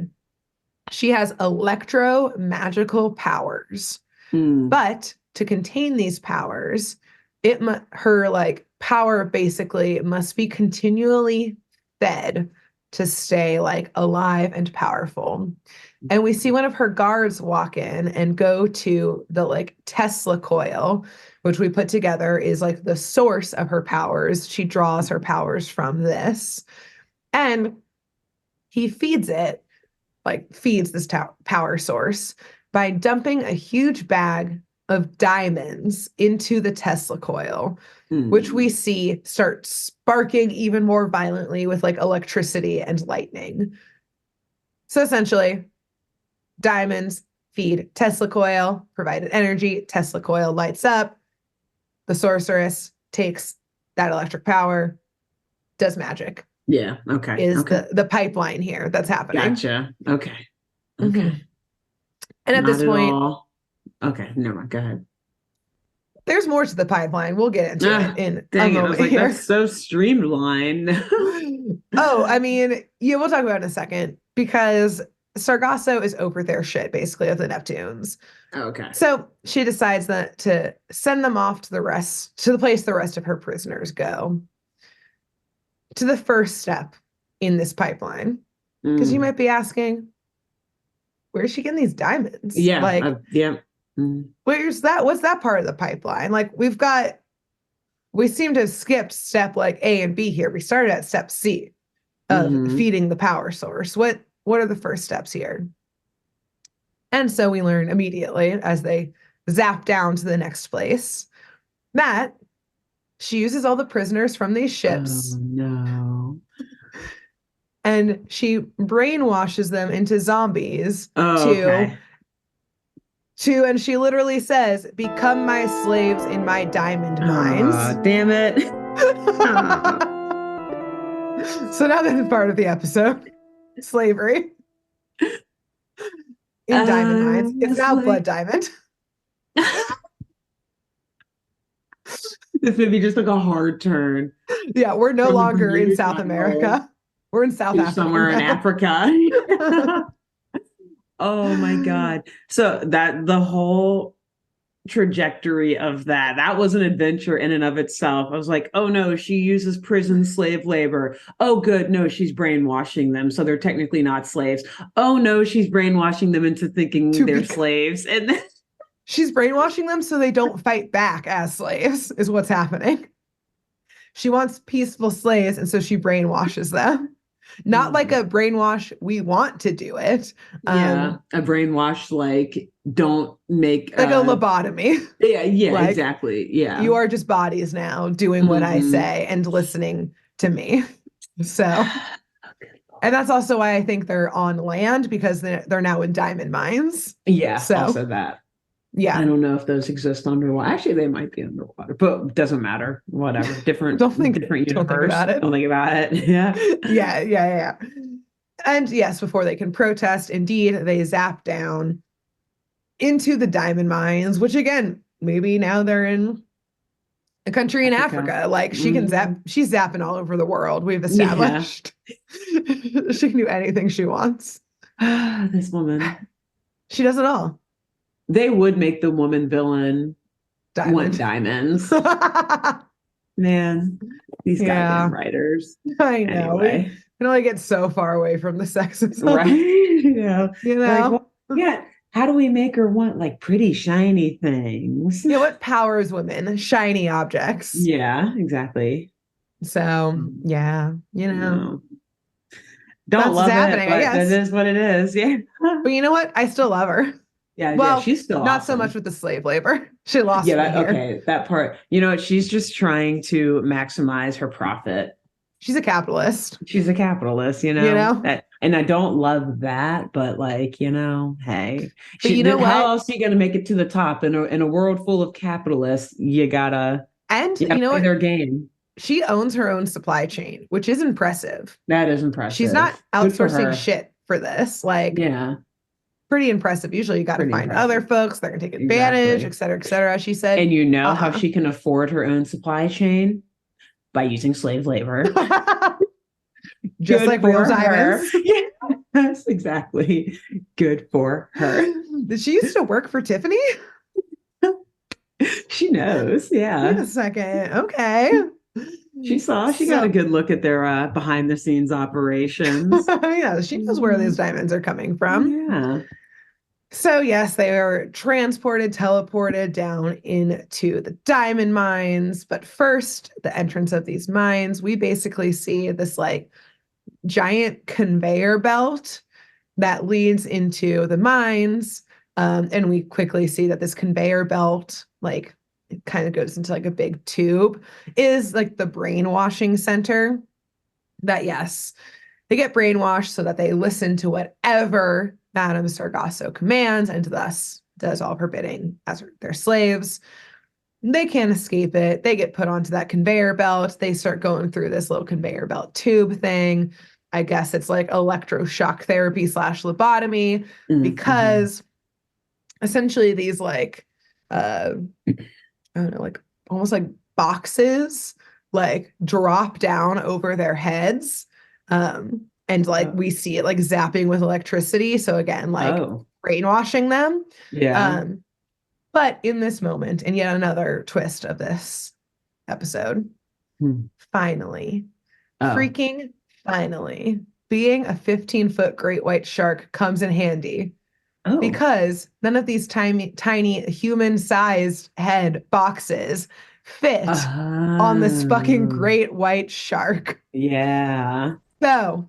she has electro-magical powers. But to contain these powers, her like power basically must be continually fed to stay like alive and powerful. And we see one of her guards walk in and go to the like Tesla coil, which we put together is like the source of her powers. She draws her powers from this. And he feeds this power source by dumping a huge bag of diamonds into the Tesla coil, which we see start sparking even more violently with like electricity and lightning. So essentially, diamonds feed Tesla coil, provided energy. Tesla coil lights up. The sorceress takes that electric power, does magic. Yeah. Okay. Is Okay. the pipeline here that's happening. Gotcha. Okay. Okay. Mm-hmm. And at Not this at point, all. Okay. Never mind. Go ahead. there's more to the pipeline. We'll get into it in a Dang it. I was moment like, here. that's so streamlined. Oh, I mean, yeah, we'll talk about it in a second because Sargasso is over their shit, basically, of the Neptunes. Okay. So she decides that to send them off to the place the rest of her prisoners go. To the first step in this pipeline. Because you might be asking, where's she getting these diamonds? Yeah. Like, yeah. where's that? What's that part of the pipeline? Like, we seem to have skipped step like A and B here. We started at step C of feeding the power source. What are the first steps here? And so we learn immediately as they zap down to the next place that she uses all the prisoners from these ships. Oh, no. And she brainwashes them into zombies okay. And she literally says, become my slaves in my diamond mines. Damn it. So now this is part of the episode. Slavery. In diamond mines. It's now blood diamond. This movie just took a hard turn. Yeah, we're no longer in South America. We're in South Africa. Somewhere in Africa. Oh my God. So that the whole trajectory of that was an adventure in and of itself. I was like, oh no, she uses prison slave labor. Oh good, no, she's brainwashing them, so they're technically not slaves. Oh no, she's brainwashing them into thinking they're slaves. And then she's brainwashing them so they don't fight back as slaves is what's happening. She wants peaceful slaves, and so she brainwashes them. Not like a brainwash, we want to do it. A brainwash like don't make like a lobotomy. Yeah, like, exactly. Yeah. You are just bodies now doing what I say and listening to me. So and that's also why I think they're on land, because they're now in diamond mines. Yeah, so also that. Yeah. I don't know if those exist underwater. Actually, they might be underwater, but it doesn't matter. Whatever. Different universe. Don't think about it. Don't think about it. Yeah. Yeah. And yes, before they can protest, indeed, they zap down into the diamond mines, which again, maybe now they're in a country in Africa. Like she can zap, she's zapping all over the world. We've established. Yeah. She can do anything she wants. This woman. She does it all. They would make the woman villain want diamonds. Man, these goddamn writers. I know. Anyway. We can only get so far away from the sexism. Right. You know? Like, yeah. How do we make her want like pretty shiny things? Yeah, what powers women? Shiny objects. Yeah, exactly. So yeah, Don't love it, but that is what it is. Yeah. But you know what? I still love her. Yeah, well, she's still not awesome. So much with the slave labor. She lost me here. Okay, that part. You know what? She's just trying to maximize her profit. She's a capitalist. She's a capitalist, you know? And I don't love that, but like, hey. But you know what? How else are you going to make it to the top in a world full of capitalists? You gotta you know play what? Their game. She owns her own supply chain, which is impressive. That is impressive. She's not outsourcing shit for this. Like, pretty impressive. Usually you got to find other folks that can take advantage, et cetera, she said. And how she can afford her own supply chain? By using slave labor. Just like real diamonds. Yes, exactly. Good for her. Did she used to work for Tiffany? She knows, yeah. Wait a second. Okay. She got a good look at their behind the scenes operations. Yeah, she knows where these diamonds are coming from. Yeah. So yes, they are teleported down into the diamond mines. But first, the entrance of these mines, we basically see this like giant conveyor belt that leads into the mines. And we quickly see that this conveyor belt, like it kind of goes into like a big tube, is like the brainwashing center. That yes, they get brainwashed so that they listen to whatever Madame Sargasso commands, and thus does all her bidding as their slaves. They can't escape it. They get put onto that conveyor belt. They start going through this little conveyor belt tube thing. I guess it's like electroshock therapy / lobotomy because essentially these like I don't know, like almost like boxes like drop down over their heads. And like we see it like zapping with electricity. So again, like brainwashing them. Yeah. But in this moment, and yet another twist of this episode, finally, freaking finally, being a 15-foot great white shark comes in handy. Because none of these tiny human-sized head boxes fit on this fucking great white shark. Yeah. So,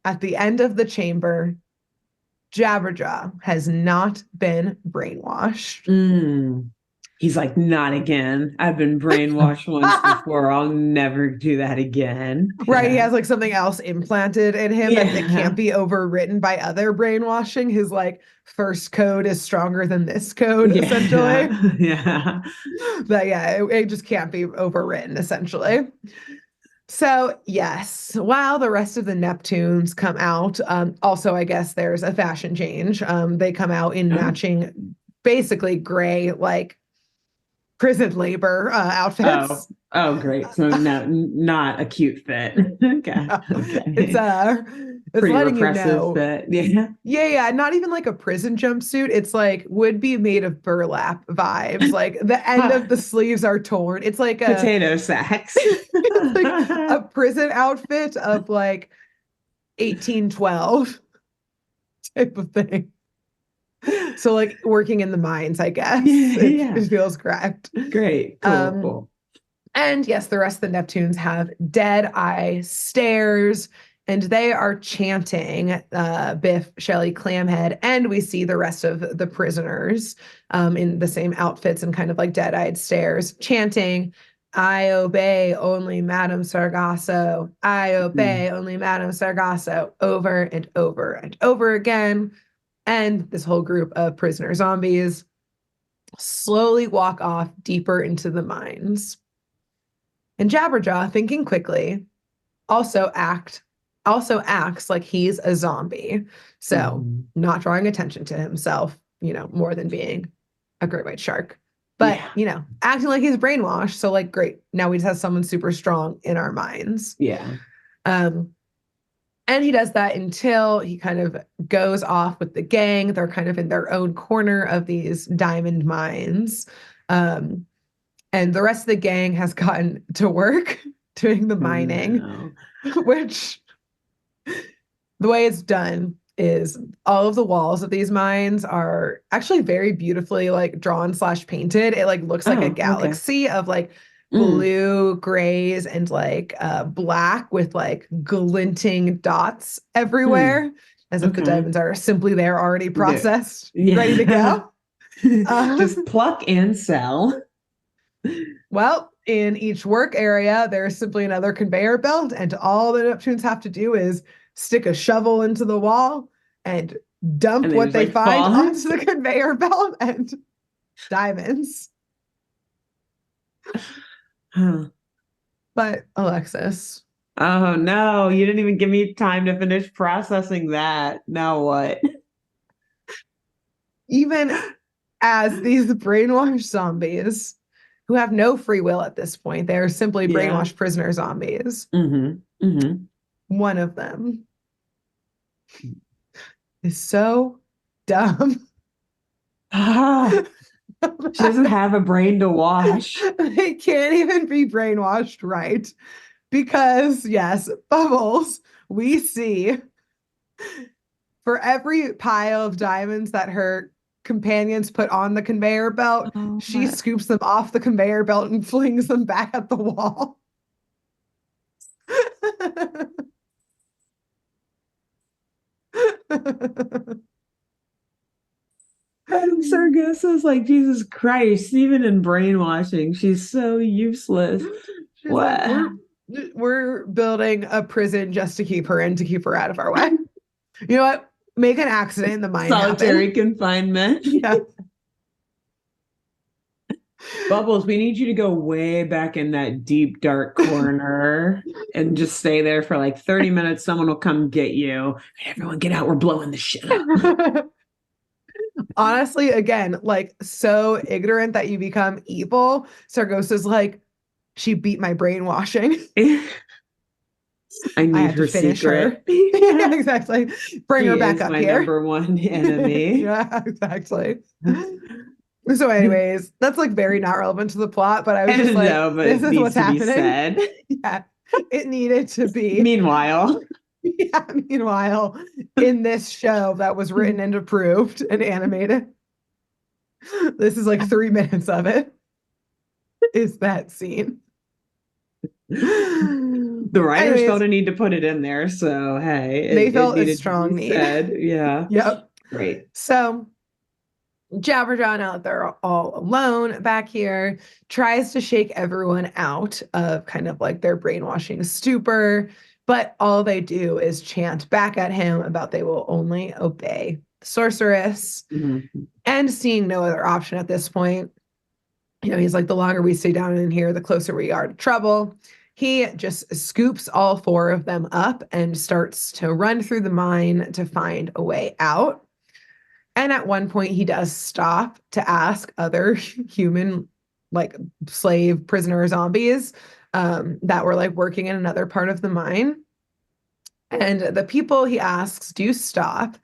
at the end of the chamber, Jabberjaw has not been brainwashed. He's like, not again. I've been brainwashed once before. I'll never do that again. Right. He has like something else implanted in him that can't be overwritten by other brainwashing. His like first code is stronger than this code, essentially. Yeah. But yeah, it just can't be overwritten, essentially. So yes, while the rest of the Neptunes come out, also I guess there's a fashion change. They come out in matching, basically gray, like prison labor outfits. Oh, great. So no, not a cute fit. Okay. It's pretty letting repressive you know. fit. Yeah. Yeah. Not even like a prison jumpsuit. It's like would be made of burlap vibes. Like the end of the sleeves are torn. It's like a potato sacks. It's like a prison outfit of like 1812 type of thing. So like working in the mines, I guess. It feels correct. Great. Cool. And yes, the rest of the Neptunes have dead eye stares, and they are chanting Biff, Shelly, Clamhead, and we see the rest of the prisoners in the same outfits and kind of like dead-eyed stares, chanting, I obey only Madame Sargasso. I obey only Madame Sargasso, over and over and over again. And this whole group of prisoner zombies slowly walk off deeper into the mines. And Jabberjaw, thinking quickly, also acts like he's a zombie. So not drawing attention to himself, more than being a great white shark. But, acting like he's brainwashed. So like, great. Now we just have someone super strong in our minds. Yeah. And he does that until he kind of goes off with the gang. They're kind of in their own corner of these diamond mines. And the rest of the gang has gotten to work doing the mining, which the way it's done is all of the walls of these mines are actually very beautifully like drawn / painted. It like looks like a galaxy of like blue, grays, and like black with like glinting dots everywhere, as if the diamonds are simply there already processed, ready to go. Just pluck and sell. Well, in each work area, there's simply another conveyor belt, and all the Neptunes have to do is stick a shovel into the wall and dump what they find onto the conveyor belt and diamonds. But Alexis. Oh no, you didn't even give me time to finish processing that. Now what? Even as these brainwashed zombies who have no free will at this point, they are simply brainwashed prisoner zombies. One of them is so dumb. She doesn't have a brain to wash. They can't even be brainwashed right. Because, yes, Bubbles, we see for every pile of diamonds that her companions put on the conveyor belt, she scoops them off the conveyor belt and flings them back at the wall. Sargasso's like, Jesus Christ, even in brainwashing, she's so useless. What? Like, we're building a prison just to keep her in, to keep her out of our way. You know what? make an accident in the mine solitary happen. confinement. Yeah. Bubbles, we need you to go way back in that deep, dark corner and just stay there for like 30 minutes. Someone will come get you. Everyone get out. We're blowing the shit up. Honestly, again, like so ignorant that you become evil. Sargosa's like, she beat my brainwashing. I I need had to her finish secret. her. Yeah, exactly. Bring her She back is up my here. number one enemy. Yeah, exactly. So, anyways, that's like very not relevant to the plot, but I was just like, No, but this it is needs what's to be happening. said. Yeah, it needed to be. Meanwhile, Yeah, meanwhile, in this show that was written and approved and animated, this is like 3 minutes of it, is that scene. the writers Anyways, felt a need to put it in there. So, hey, they it felt a needed to strong be need. said. Yeah. Yep. Great. So Jabberjaw, now that they're all alone back here, tries to shake everyone out of kind of like their brainwashing stupor, but all they do is chant back at him about they will only obey the sorceress. Mm-hmm. And seeing no other option at this point, he's like, the longer we stay down in here, the closer we are to trouble. He just scoops all four of them up and starts to run through the mine to find a way out. And at one point, he does stop to ask other human, like slave prisoner zombies that were like working in another part of the mine. And the people he asks do stop,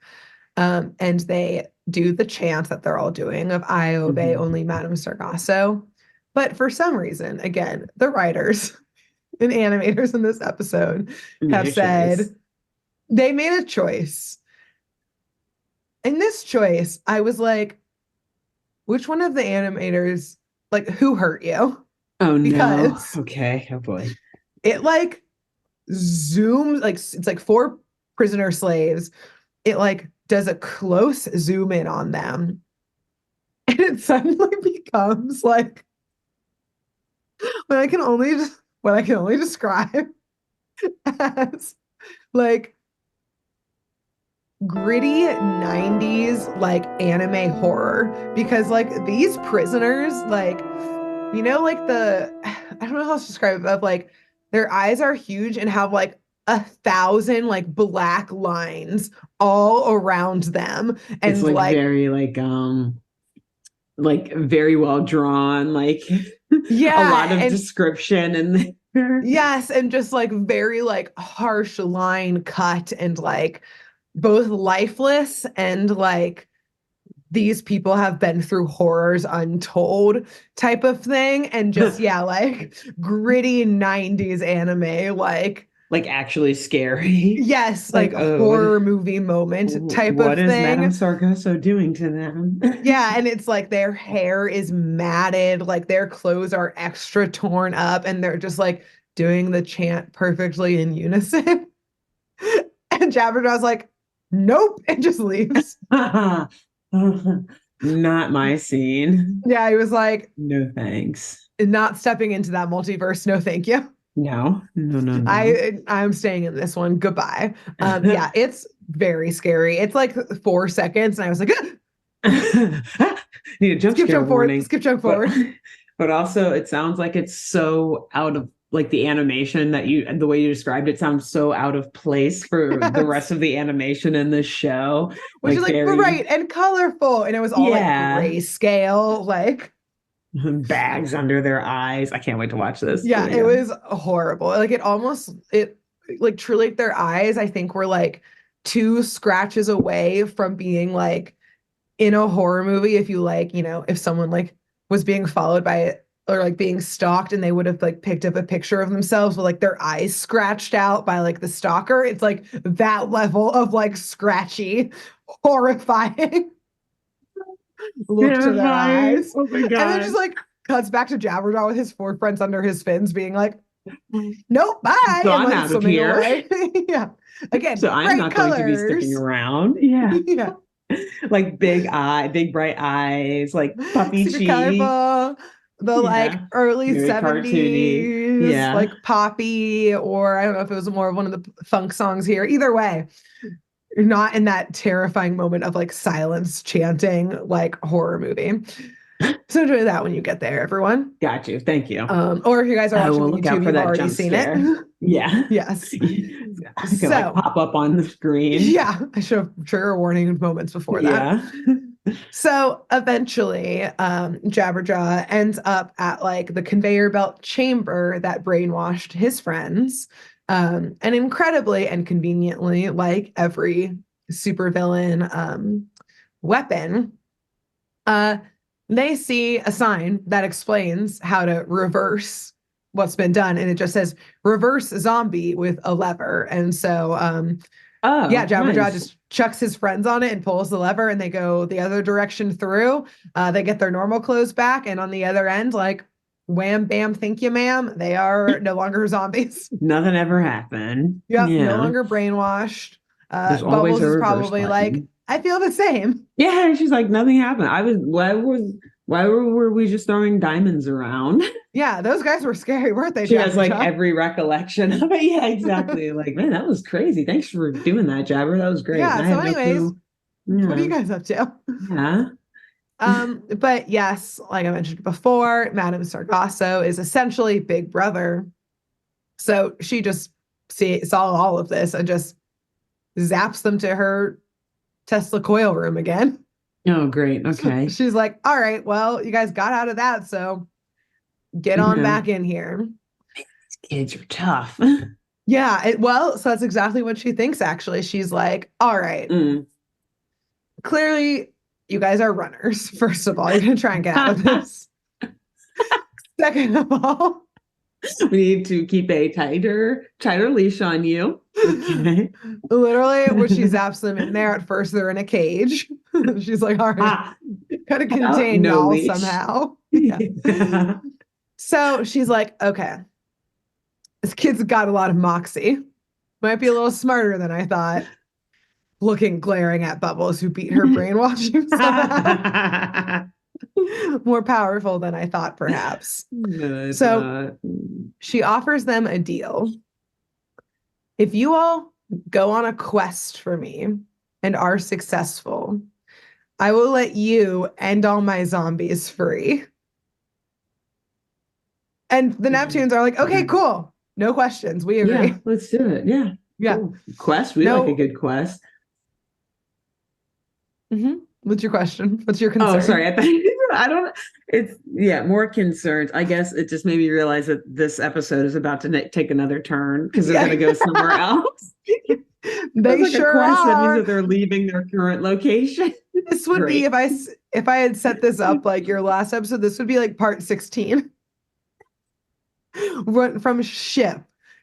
and they do the chant that they're all doing of I obey only Madame Sargasso. But for some reason, again, the writers and animators in this episode have said they made a choice. In this choice, I was like, which one of the animators, like, who hurt you? Oh, Because no. Okay. Oh, boy. it like zooms, like, it's like four prisoner slaves. It like does a close zoom in on them. And it suddenly becomes like what I can only describe as like gritty 90s like anime horror, because like these prisoners, like, like the I don't know how to describe it, but like their eyes are huge and have like 1,000 like black lines all around them, It's and like like very like very well drawn, like a lot yeah, of and description and yes, and just like very like harsh line cut, and like both lifeless and like these people have been through horrors untold type of thing, and just yeah, like gritty 90s anime, like actually scary. yes, Like, like oh, horror movie moment type what of is Madame thing. Sargasso doing to them? Yeah, and it's like their hair is matted, like their clothes are extra torn up, and they're just like doing the chant perfectly in unison. And Jabberjaw's like, nope, and just leaves. Not my scene. Yeah, he was like, No thanks. not stepping into that multiverse. No, thank you. No, no, no, no. I'm staying in this one. Goodbye. Yeah, it's very scary. It's like 4 seconds, and I was like, Need a jump skip scare jump forward, warning. skip jump forward. But also it sounds like it's so out of like the animation that the way you described it sounds so out of place for the rest of the animation in this show. Which is like very bright and colorful, and it was all like grayscale, like bags under their eyes. I can't wait to watch this. yeah, it was horrible. Like it like truly, like, their eyes, I think, were like 2 scratches away from being like in a horror movie. If you like, if someone like was being followed by it or like being stalked, and they would have like picked up a picture of themselves with like their eyes scratched out by like the stalker. It's like that level of like scratchy, horrifying look to their eyes. Oh my And then just god. like cuts back to Jabberjaw with his 4 friends under his fins being like, nope, bye, So and I'm like out of swimming here. away. Yeah. Again, So I'm bright not colors. going to be sticking around. Yeah. Yeah. Like big bright eyes, like puffy Super cheeks. colorful. The like Yeah. early Very cartoony. 70s, Yeah. like poppy, or I don't know if it was more of one of the funk songs here. Either way, You're not in that terrifying moment of like silence chanting like horror movie. So enjoy that when you get there, everyone. Got you. Thank you. Or if you guys are I watching will the look out YouTube, for you've that already jump seen it. scare. Yeah. Yes. I could like So, pop up on the screen. yeah, I should have trigger warning moments before that. Yeah. So eventually, Jabberjaw ends up at like the conveyor belt chamber that brainwashed his friends. And incredibly and conveniently, like every supervillain weapon, uh, they see a sign that explains how to reverse what's been done. And it just says reverse zombie with a lever. And so yeah, Oh, Jabberjaw nice. just chucks his friends on it and pulls the lever, and they go the other direction through. They get their normal clothes back, and on the other end, like, wham, bam, thank you, ma'am. They are no longer zombies. Nothing ever happened. Yep, no Yeah. longer brainwashed. There's always Bubbles a is reverse probably like, button. I feel the same. Yeah, and she's like, nothing happened. Why were we just throwing diamonds around? Yeah, those guys were scary, weren't they, She has like Jabberjaw? every recollection of it. Yeah, exactly. Like, man, that was crazy. Thanks for doing that, Jabber. That was great. And Yeah, I so had no anyways, clue. what are Yeah. you guys up to? Yeah. But yes, like I mentioned before, Madame Sargasso is essentially Big Brother. So she just saw all of this and just zaps them to her Tesla coil room again. Oh, great. Okay. She's like, all right, well, you guys got out of that, so get on Yeah. back in here. These kids are tough. Yeah, well, so that's exactly what she thinks, actually. She's like, all right, Mm. clearly you guys are runners. First of all, you're going to try and get out of this. Second of all, We need to keep a tighter leash on you. Okay. literally, when she zaps them in there, at first they're in a cage. She's like, all right, Ah, gotta about contain no y'all leash. somehow. Yeah. Yeah. So she's like, okay, this kid's got a lot of moxie. Might be a little smarter than I thought. Looking glaring at Bubbles, who beat her brainwashing somehow. More powerful than I thought, perhaps. No, it's So not. she offers them a deal. If you all go on a quest for me and are successful, I will let you end all my zombies free. And the Neptunes are like, okay, cool. No questions. We agree. Yeah, let's do it. Yeah. Yeah. Cool. Quest. We like a No. good quest. What's your question? What's your concern? Oh, sorry. I don't, it's, yeah, more concerns. I guess it just made me realize that this episode is about to take another turn because they're going to go somewhere else. They like sure a quest that means are. that they're leaving their current location. This would be Great. if I had set this up like your last episode, this would be like part 16. Went from ship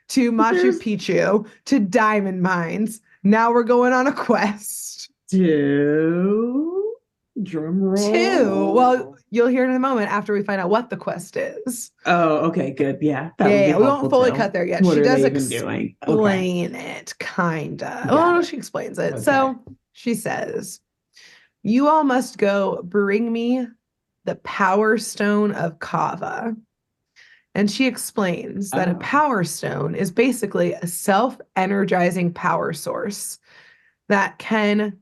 to Machu Picchu to diamond mines. Now we're going on a quest. To drum roll. Two. Well, you'll hear in a moment after we find out what the quest is. Oh, okay, good. Yeah, that would be Yeah, we won't fully too. cut there yet. What She are does they even doing? explain it, kinda. Got Well, it. she explains it. Okay. So she says, you all must go bring me the power stone of Kava. And she explains that a power stone is basically a self-energizing power source that can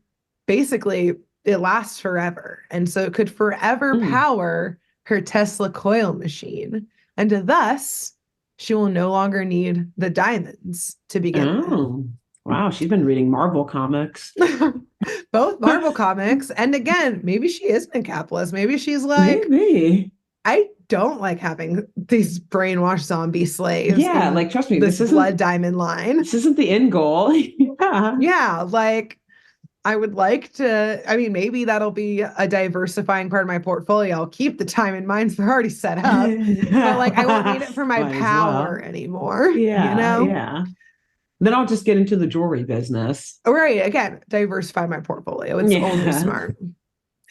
basically, it lasts forever. And so it could forever power her Tesla coil machine. And thus, she will no longer need the diamonds to begin with. Wow, she's been reading Marvel comics. Both Marvel comics. And again, maybe she isn't a capitalist. Maybe she's like, Maybe. I don't like having these brainwashed zombie slaves. Yeah, like trust me, this blood diamond line. This isn't the end goal. Yeah. Yeah, like I would like to, I mean, maybe that'll be a diversifying part of my portfolio. I'll keep the diamond mines, they're already set up. But like I won't need it for my power anymore. Yeah, you know? Yeah. Then I'll just get into the jewelry business. Right. Again, diversify my portfolio. It's only smart.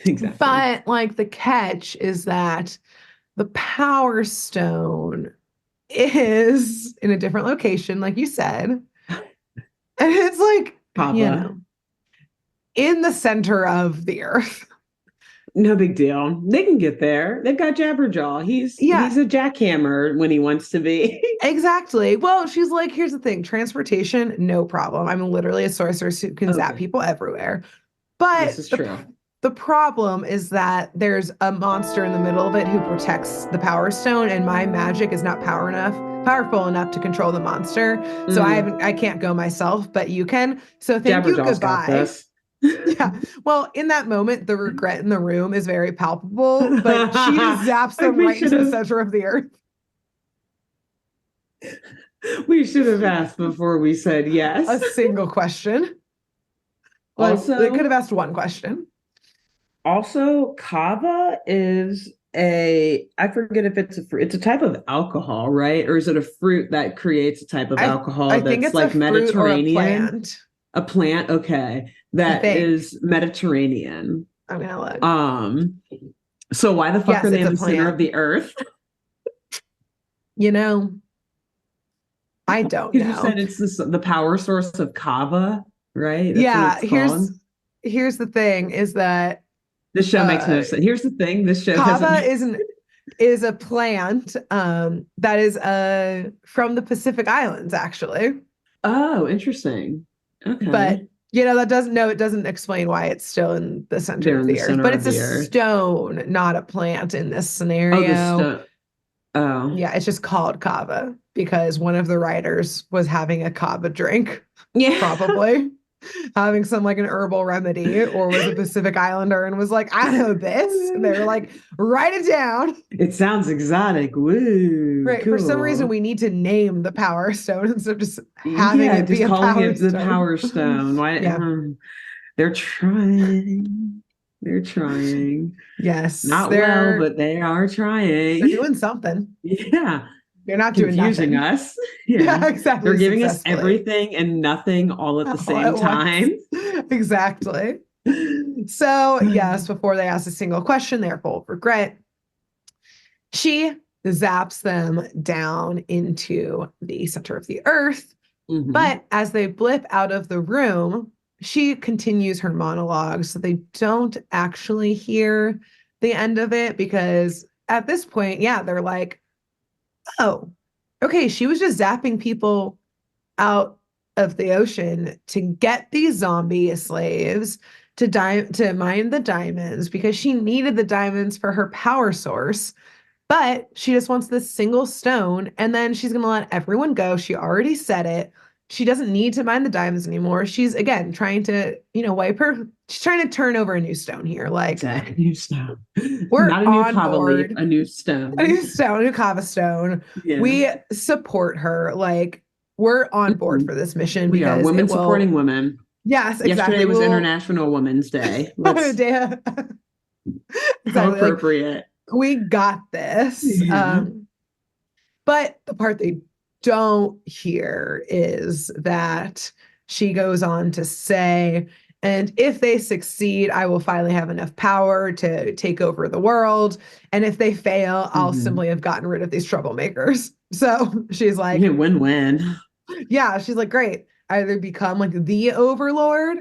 Exactly. But like the catch is that the power stone is in a different location, like you said. And it's like, Papa. you know, in the center of the earth. No big deal. They can get there. They've got Jabberjaw. He's Yeah, a jackhammer when he wants to be. exactly. Well, she's like, here's the thing, transportation, no problem. I'm literally a sorceress who can zap Okay, people everywhere. this But is true. the problem is that there's a monster in the middle of it who protects the power stone, and my magic is not powerful enough to control the monster. So Mm, I can't go myself, but you can. So thank you, Jabberjaw's got goodbye. this. Yeah. Well, in that moment, the regret in the room is very palpable, but she just zaps Like them right into the center of the earth. we should have asked before we said A yes. single question. Like they could have Also, asked one question. kava is I forget if it's a fruit. It's a type of alcohol, right? Or is it a fruit that creates a type of I alcohol I think that's it's a like fruit or a Mediterranean? plant. A plant, okay. I That think. is Mediterranean. I'm gonna look. Um, so why the fuck are Yes, they it's in a the center of plant. the earth? You know, I don't Because you know. said it's the power source of kava, right? That's what Yeah, it's called. here's the thing is that This show makes no uh sense. Here's the thing, this show doesn't kava make is a plant that is from the Pacific Islands actually. Oh, interesting. But Okay. that doesn't it doesn't explain why it's still in the center They're of in the the earth. center But of it's a the earth. stone, not a plant in this Oh, the scenario. stone. Oh. Yeah, it's just called kava because one of the writers was having a kava drink, Yeah. probably having some like an herbal remedy, or was a Pacific Islander and was like, I know this. And they were like, write it down. It sounds exotic. Woo, Right. For some reason, cool. we need to name the power stone instead of just having Yeah, it be just a calling power it the stone. Power Stone. Why? Yeah. They're trying. They're trying. Yes. Not well, but they are They're trying. doing something. Yeah. They're not doing Confusing nothing. us. Yeah, Yeah. They're exactly. giving us Successfully. everything and nothing all at the All same at once. time. Exactly. So, yes, before they ask a single question, they're full of regret. She zaps them down into the center of the earth. Hmm. But as they blip out of the room, she continues her monologue. So they don't actually hear the end of it because at this point, yeah, they're like, oh, okay, she was just zapping people out of the ocean to get these zombie slaves to mine the diamonds because she needed the diamonds for her power source. But she just wants this single stone, and then she's gonna let everyone go. She already said it. She doesn't need to mine the diamonds anymore. She's again trying to, wipe her. She's trying to turn over a new stone here. Like A new stone. we're Not a new on kava leaf, board. a new A stone. new stone, a new kava stone. Yeah. We support her. Like we're on board Mhm. for this mission We are because it women will. supporting women. Yes, Yesterday exactly. was We'll. International Women's Day. Let's How Exactly. Like appropriate. we got this. Yeah. But the part they don't hear is that she goes on to say, and if they succeed, I will finally have enough power to take over the world. And if they fail, I'll Hmm. simply have gotten rid of these troublemakers. So she's like, Yeah, win-win. yeah, she's like, great. Either become like the overlord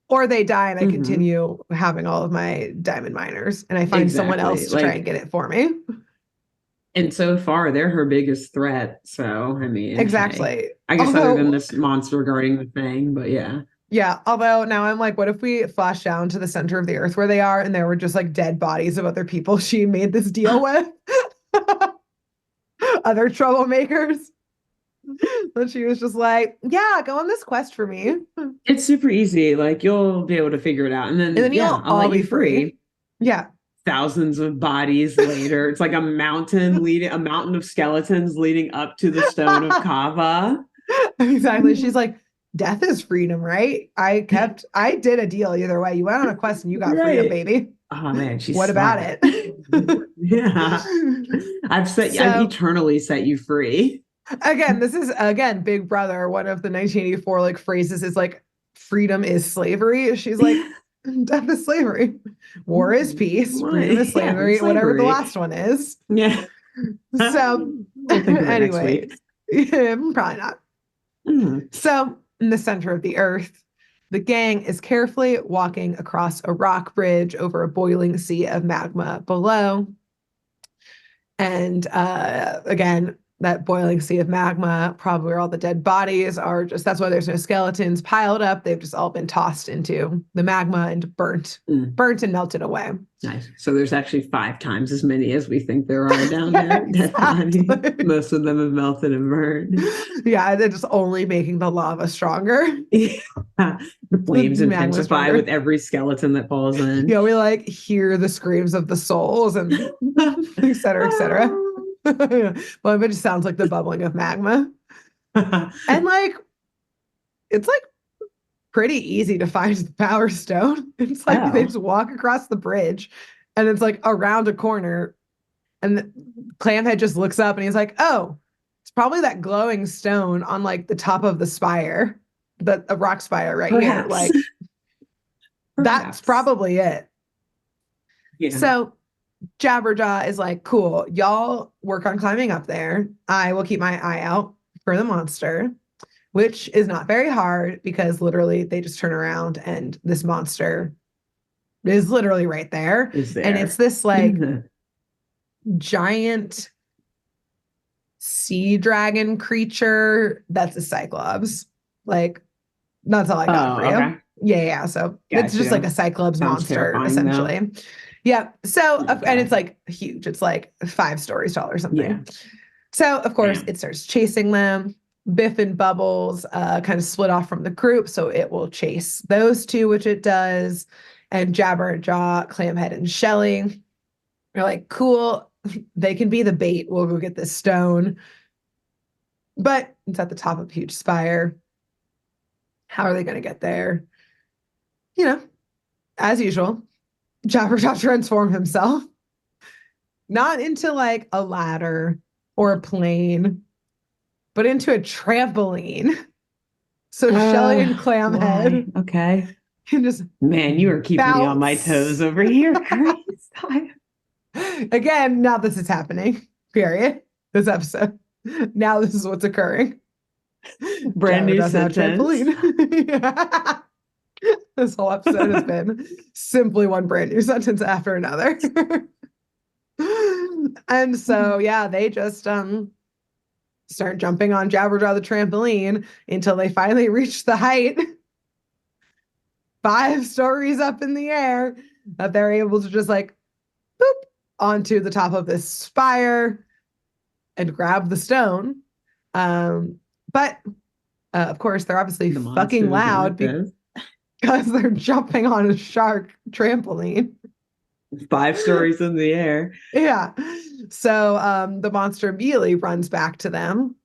or they die and I Hmm. continue having all of my diamond miners and I find someone Exactly. else to try and Like, get it for me. and so far, they're her biggest threat. So, I mean, hey, Exactly. I guess other than Although, this monster guarding the thing, but yeah. yeah, although now I'm like, what if we flash down to the center of the earth where they are and there were just like dead bodies of other people she made this deal with? Other troublemakers. And she was just like, yeah, go on this quest for me. And It's super easy. Like, you'll be able to figure it out. And then, then yeah, you'll I'll all let be you free. free. Yeah. Thousands of bodies later. It's like a mountain of skeletons leading up to the stone of Kava. Exactly. She's like, death is freedom, right? I did a deal either way. You went on a quest and you got freedom, Right. baby. Oh man, she's What about smart. it? Yeah. I've So eternally set you free. again, this is again Big Brother. One of the 1984 like phrases is like freedom is slavery. She's like, death is slavery. War is peace. What? Freedom is Yeah, slavery. Whatever the slavery. last one is. Yeah. So, We'll think of it next week. anyways, probably not. Mm. So, in the center of the earth, The gang is carefully walking across a rock bridge over a boiling sea of magma below. And again, that boiling sea of magma, probably where all the dead bodies are just, that's why there's no skeletons piled up. They've just all been tossed into the magma and burnt and melted away. Nice. So there's actually 5 times as many as we think there are down there. Exactly. Most of them have melted and burned. Yeah, they're just only making the lava stronger. Yeah. The flames intensify with every skeleton that falls in. Yeah, we like hear the screams of the souls and et cetera, et cetera. Well, it just sounds like the bubbling of magma. And like, it's like pretty easy to find the power stone. It's like they just walk across the bridge and it's like around a corner. And Clamhead just looks up and he's like, oh, it's probably that glowing stone on like the top of the spire, a rock spire right here. Like, that's probably it. Yeah. So Jabberjaw is like, cool, y'all work on climbing up there. I will keep my eye out for the monster, which is not very hard because literally they just turn around and this monster is literally right there. And it's this like giant sea dragon creature that's a cyclops. Like, that's all I got for you. Yeah. So it's just like a cyclops monster, essentially. Though. Yeah. So, and it's like huge. It's like 5 stories tall or something. Yeah. So, of course, it starts chasing them. Biff and Bubbles kind of split off from the group, so it will chase those two, which it does. And Jabberjaw, Clamhead, and Shelly are like, cool, they can be the bait. We'll go get this stone. But it's at the top of a huge spire. How are they going to get there? You know, as usual, Jabberjaw transformed himself. Not into like a ladder or a plane, but into a trampoline. So Shelly and Clamhead can just man, you are keeping me on my toes over here. Again, now this is happening. Period. This episode. Now this is what's occurring. Brand new sentence. Yeah. This whole episode has been simply one brand new sentence after another. And so, yeah, they just start jumping on Jabberjaw the trampoline until they finally reach the height 5 stories up in the air that they're able to just like boop onto the top of this spire and grab the stone. But of course, they're obviously fucking loud because they're jumping on a shark trampoline. 5 stories in the air. Yeah. So the monster immediately runs back to them.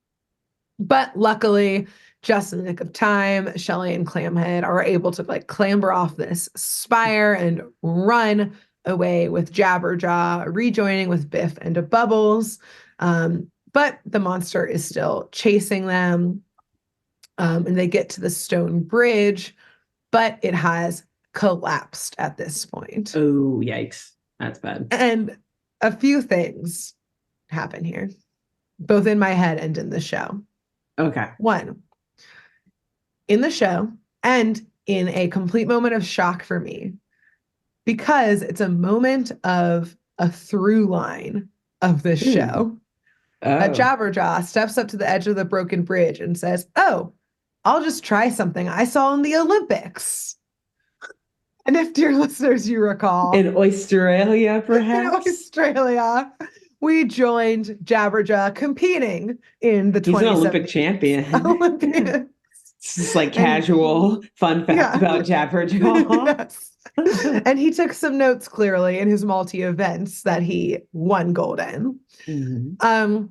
But luckily, just in the nick of time, Shelly and Clamhead are able to like clamber off this spire and run away with Jabberjaw, rejoining with Biff and Bubbles. But the monster is still chasing them. And they get to the stone bridge, but it has collapsed at this point. Oh, yikes. That's bad. And a few things happen here, both in my head and in the show. Okay. 1, in the show, and in a complete moment of shock for me, because it's a moment of a through line of this show. Jabberjaw steps up to the edge of the broken bridge and says, oh, I'll just try something I saw in the Olympics. And if, dear listeners, you recall, in Australia, perhaps? In Australia, we joined Jabberjaw competing in the 2017. He's an Olympic champion. Olympian. It's just like casual fun fact about Jabberjaw. Yes. And he took some notes clearly in his multi-events that he won gold in. Mm-hmm.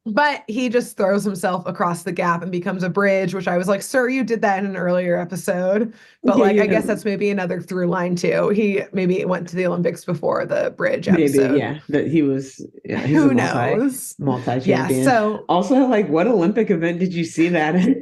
But he just throws himself across the gap and becomes a bridge, which I was like, sir, you did that in an earlier episode. But I guess that's maybe another through line too. He maybe went to the Olympics before the bridge episode. Maybe, yeah. That he was, who knows? Multi-champion. Yeah, so also, like, what Olympic event did you see that in?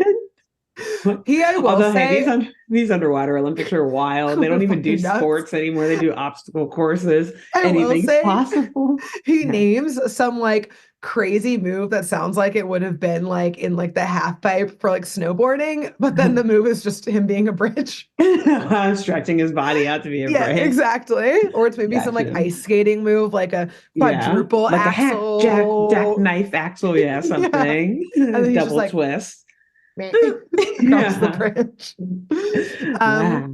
These underwater Olympics are wild. They don't even do sports anymore. They do obstacle courses. Anything's possible. He names some like crazy move that sounds like it would have been like in like the half pipe for like snowboarding, but then the move is just him being a bridge. Stretching his body out to be a Yeah, bridge. exactly. Or it's maybe some like Gotcha. ice skating move, like a Yeah. quadruple Like a hack, jack, axle. jackknife axle. Yeah, Yeah. something. And then he's just Double like twist. across the Yeah. bridge. Um, Wow.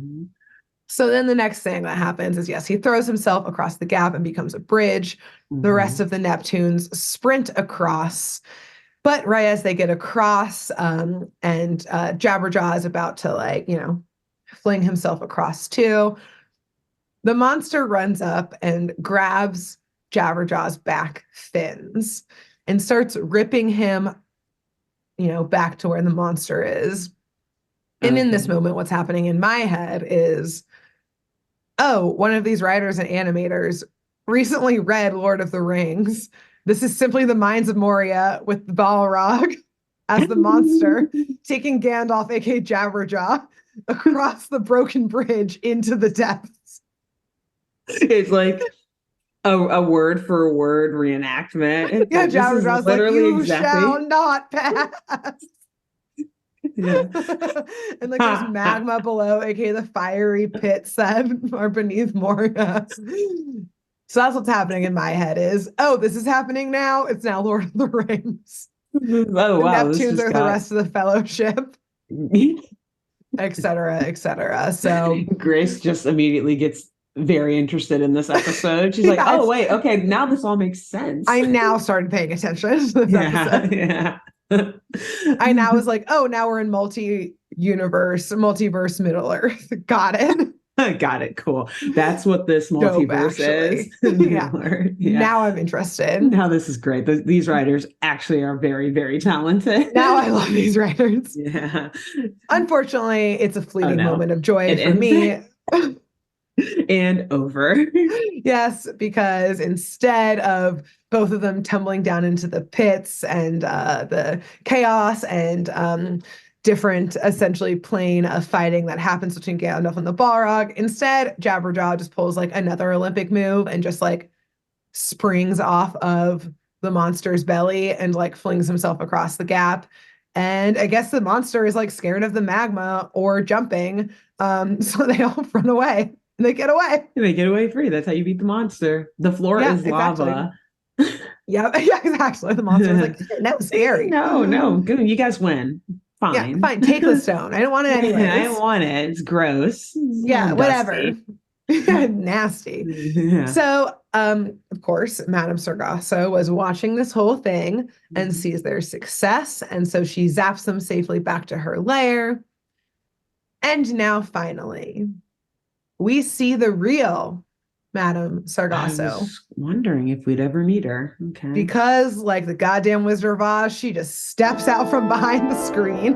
so then the next thing that happens is, yes, he throws himself across the gap and becomes a bridge. The rest Mhm. of the Neptunes sprint across. But right as they get across, and Jabberjaw is about to, like, fling himself across too, the monster runs up and grabs Jabberjaw's back fins and starts ripping him, back to where the monster is. And in this Okay. moment, what's happening in my head is, oh, one of these writers and animators recently read Lord of the Rings. This is simply the Mines of Moria with the Balrog as the monster taking Gandalf, aka Jabberjaw, across the broken bridge into the depths. It's like a word for word reenactment. It's Yeah, like this is Jabberjaw's like, literally you shall exactly. not pass. Yeah. And like there's magma below, aka the fiery pits that are beneath Moria. So that's what's happening in my head is, oh, this is happening now. It's now Lord of the Rings. Oh The wow, this Neptunes just are the got rest of the fellowship, et cetera, et cetera. So Grace just immediately gets very interested in this episode. She's like, oh yes, wait, okay, now this all makes sense. I now started paying attention to this Yeah, episode. yeah. I now was like, oh, now we're in multiverse Middle Earth. Got it. Got it. Cool. That's what this Dope, multiverse is. actually. Yeah. Middle Earth. Yeah. Now I'm interested. Now this is great. These writers actually are very, very talented. Now I love these writers. Yeah. Unfortunately, it's a Oh fleeting no. moment of joy It for ends me. and over. Yes, because instead of both of them tumbling down into the pits and the chaos and different, essentially, plane of fighting that happens between Gandalf and the Balrog, instead, Jabberjaw just pulls like another Olympic move and just like springs off of the monster's belly and like flings himself across the gap. And I guess the monster is like scared of the magma or jumping. So they all run away and they get away. They get away free. That's how you beat the monster. The floor Yeah, is exactly. lava. Yeah, yeah, exactly. The monster was like, that was scary. No, no, good. You guys win. Yeah, Fine. fine. Take the stone. I don't want it I don't anyways. want it. It's gross. Yeah, It's whatever. dusty. Nasty. Yeah. So, of course, Madame Sargasso was watching this whole thing and sees their success. And so she zaps them safely back to her lair. And now, finally, we see the real Madame I Sargasso. was wondering if we'd ever meet her. Okay. Because, like the goddamn Wizard of Oz, she just steps out from behind the screen.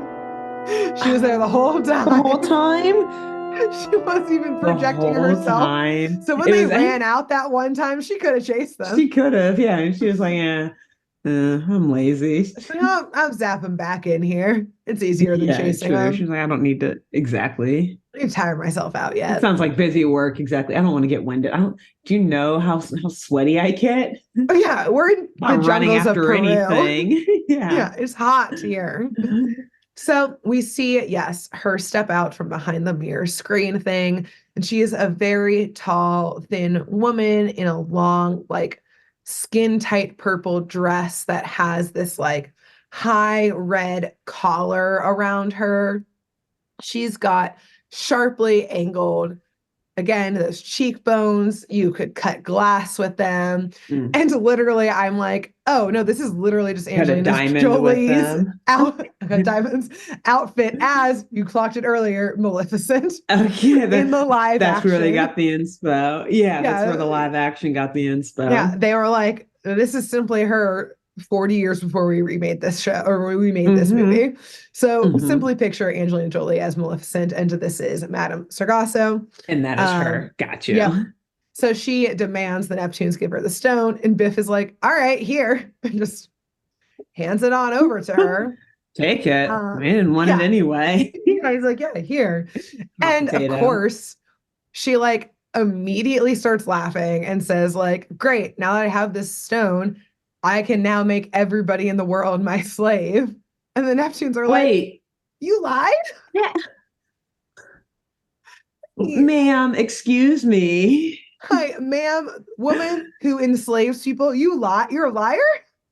She was there the whole time. The whole time? She wasn't even The projecting whole herself. time. So when they ran out that one time, she could have chased them. She could have, yeah. And she was like, yeah, I'm lazy. She's like, oh, I'm zapping back in here. It's easier than Yeah, chasing true. them. She's like, I don't need to exactly. I need to tire myself out It yet. sounds like busy work. Exactly. I don't want to get winded. I don't. Do you know how sweaty I get? Oh, yeah, we're in the jungles of Peru. Anything. Yeah, it's hot here. So we see, yes, her step out from behind the mirror screen thing. And she is a very tall, thin woman in a long, like skin tight purple dress that has this like high red collar around her. She's got sharply angled, again, those cheekbones. You could cut glass with them. And literally, I'm like, oh no, this is literally just Angelina Jolie's diamonds outfit as you clocked it earlier, Maleficent. Yeah, in the live that's action. where they got the inspo. Yeah, that's where the live action got the inspo. Yeah, they were like, this is simply her 40 years before we remade this show or we made this movie. So simply picture Angelina Jolie as Maleficent, and this is Madame Sargasso. And that is her. Got you. Yeah. So she demands the Neptunes give her the stone, and Biff is like, all right, here, and just hands it on over to her. Take it. I didn't want it anyway. Yeah, he's like, yeah, here. And of course, she like immediately starts laughing and says like, great, now that I have this stone, I can now make everybody in the world my slave. And the Neptunes are like, Wait. you lied? Yeah. Ma'am, excuse me. Hi, ma'am, woman who enslaves people. You lie. You're a liar?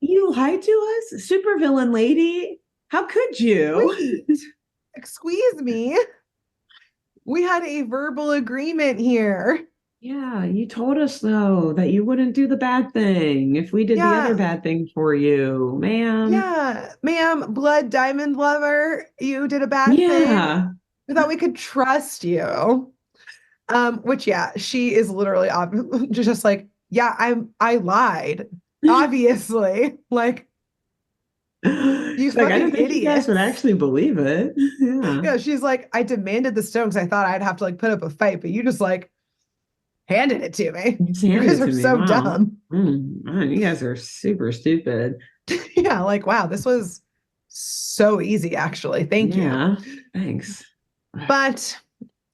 You lied to us, supervillain lady. How could you? Wait, excuse me. We had a verbal agreement here. Yeah, you told us though that you wouldn't do the bad thing if we did the other Yeah, bad thing for you, ma'am. yeah, ma'am, blood diamond lover. You did a bad thing. Yeah. We thought we could trust you. Which yeah, she is literally just like, yeah, I lied. Obviously. Like, you She's like, I fucking didn't think you guys would idiots. actually believe it. Yeah. Yeah, she's like, I demanded the stone because I thought I'd have to like put up a fight, but you just like handed it to me. You just You handed guys it are to me. so Wow. dumb. Man, you guys are super stupid. Yeah, like wow, this was so easy actually. Thank you. Yeah. Thanks. But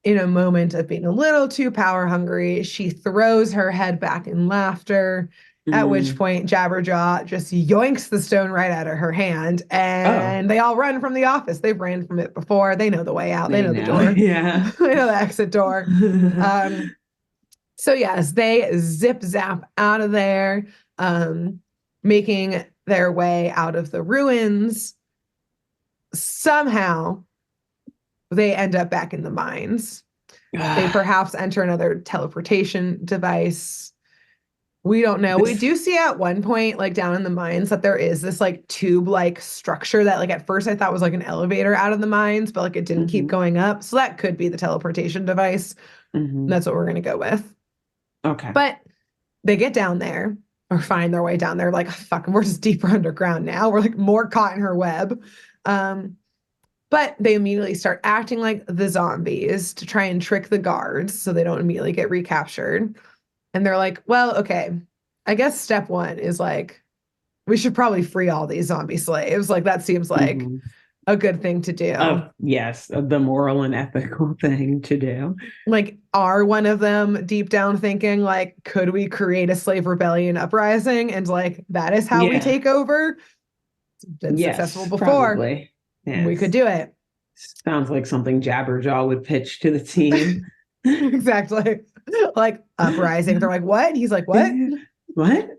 in a moment of being a little too power hungry, she throws her head back in laughter, at which Mm. point Jabberjaw just yoinks the stone right out of her hand, Oh, and they all run from the office. They've ran from it before. They know the way out. They they know the know. door. Yeah. They know the exit door. So yes, they zip zap out of there, making their way out of the ruins. Somehow they end up back in the mines. They perhaps enter another teleportation device. We don't know. We This, do see at one point, like down in the mines, that there is this like tube-like structure that, like, at first I thought was like an elevator out of the mines, but like it didn't keep going up. So that could be the teleportation device. That's what we're gonna go with. Okay. But they get down there or find their way down there, like, fuck, we're just deeper underground now. We're like more caught in her web. But they immediately start acting like the zombies to try and trick the guards so they don't immediately get recaptured. And they're like, well, okay, I guess step one is like, we should probably free all these zombie slaves. Like, that seems like a good thing to do. Yes, the moral and ethical thing to do. Like, are one of them deep down thinking, like, could we create a slave rebellion uprising? And like, that is how we take over? It's been successful Yes, before. probably. We could Yes. do it. Sounds like something Jabberjaw would pitch to the team. Exactly. Like, uprising. They're like, what? And he's like, what? What?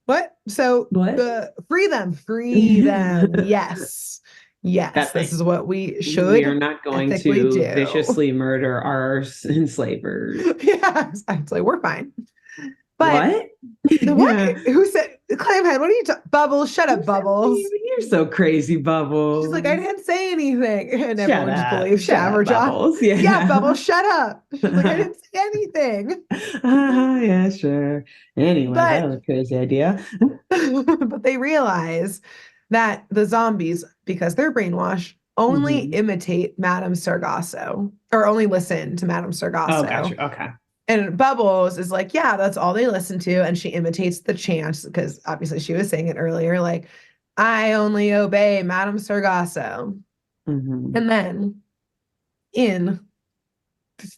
What? So What? free them. Free them. Yes. Yes. This is what we should We are not going ethically to do. viciously murder our enslavers. Yeah, exactly. We're fine. But What? what? Yeah. Who said Clamhead? What are you Bubbles? Shut up, Bubbles. You're so crazy, Bubbles. She's like, I didn't say anything. And Shut everyone just up. believes Shut up, Jabberjaw. Bubbles. Yeah. Yeah, Bubbles, shut up. She's like, I didn't say anything. Yeah, sure. Anyway, that was a crazy idea. But they realize that the zombies, because they're brainwashed, only imitate Madame Sargasso, or only listen to Madame Sargasso. Oh, gotcha. Okay. And Bubbles is like, yeah, that's all they listen to. And she imitates the chant because obviously she was saying it earlier, like, I only obey Madame Sargasso. And then in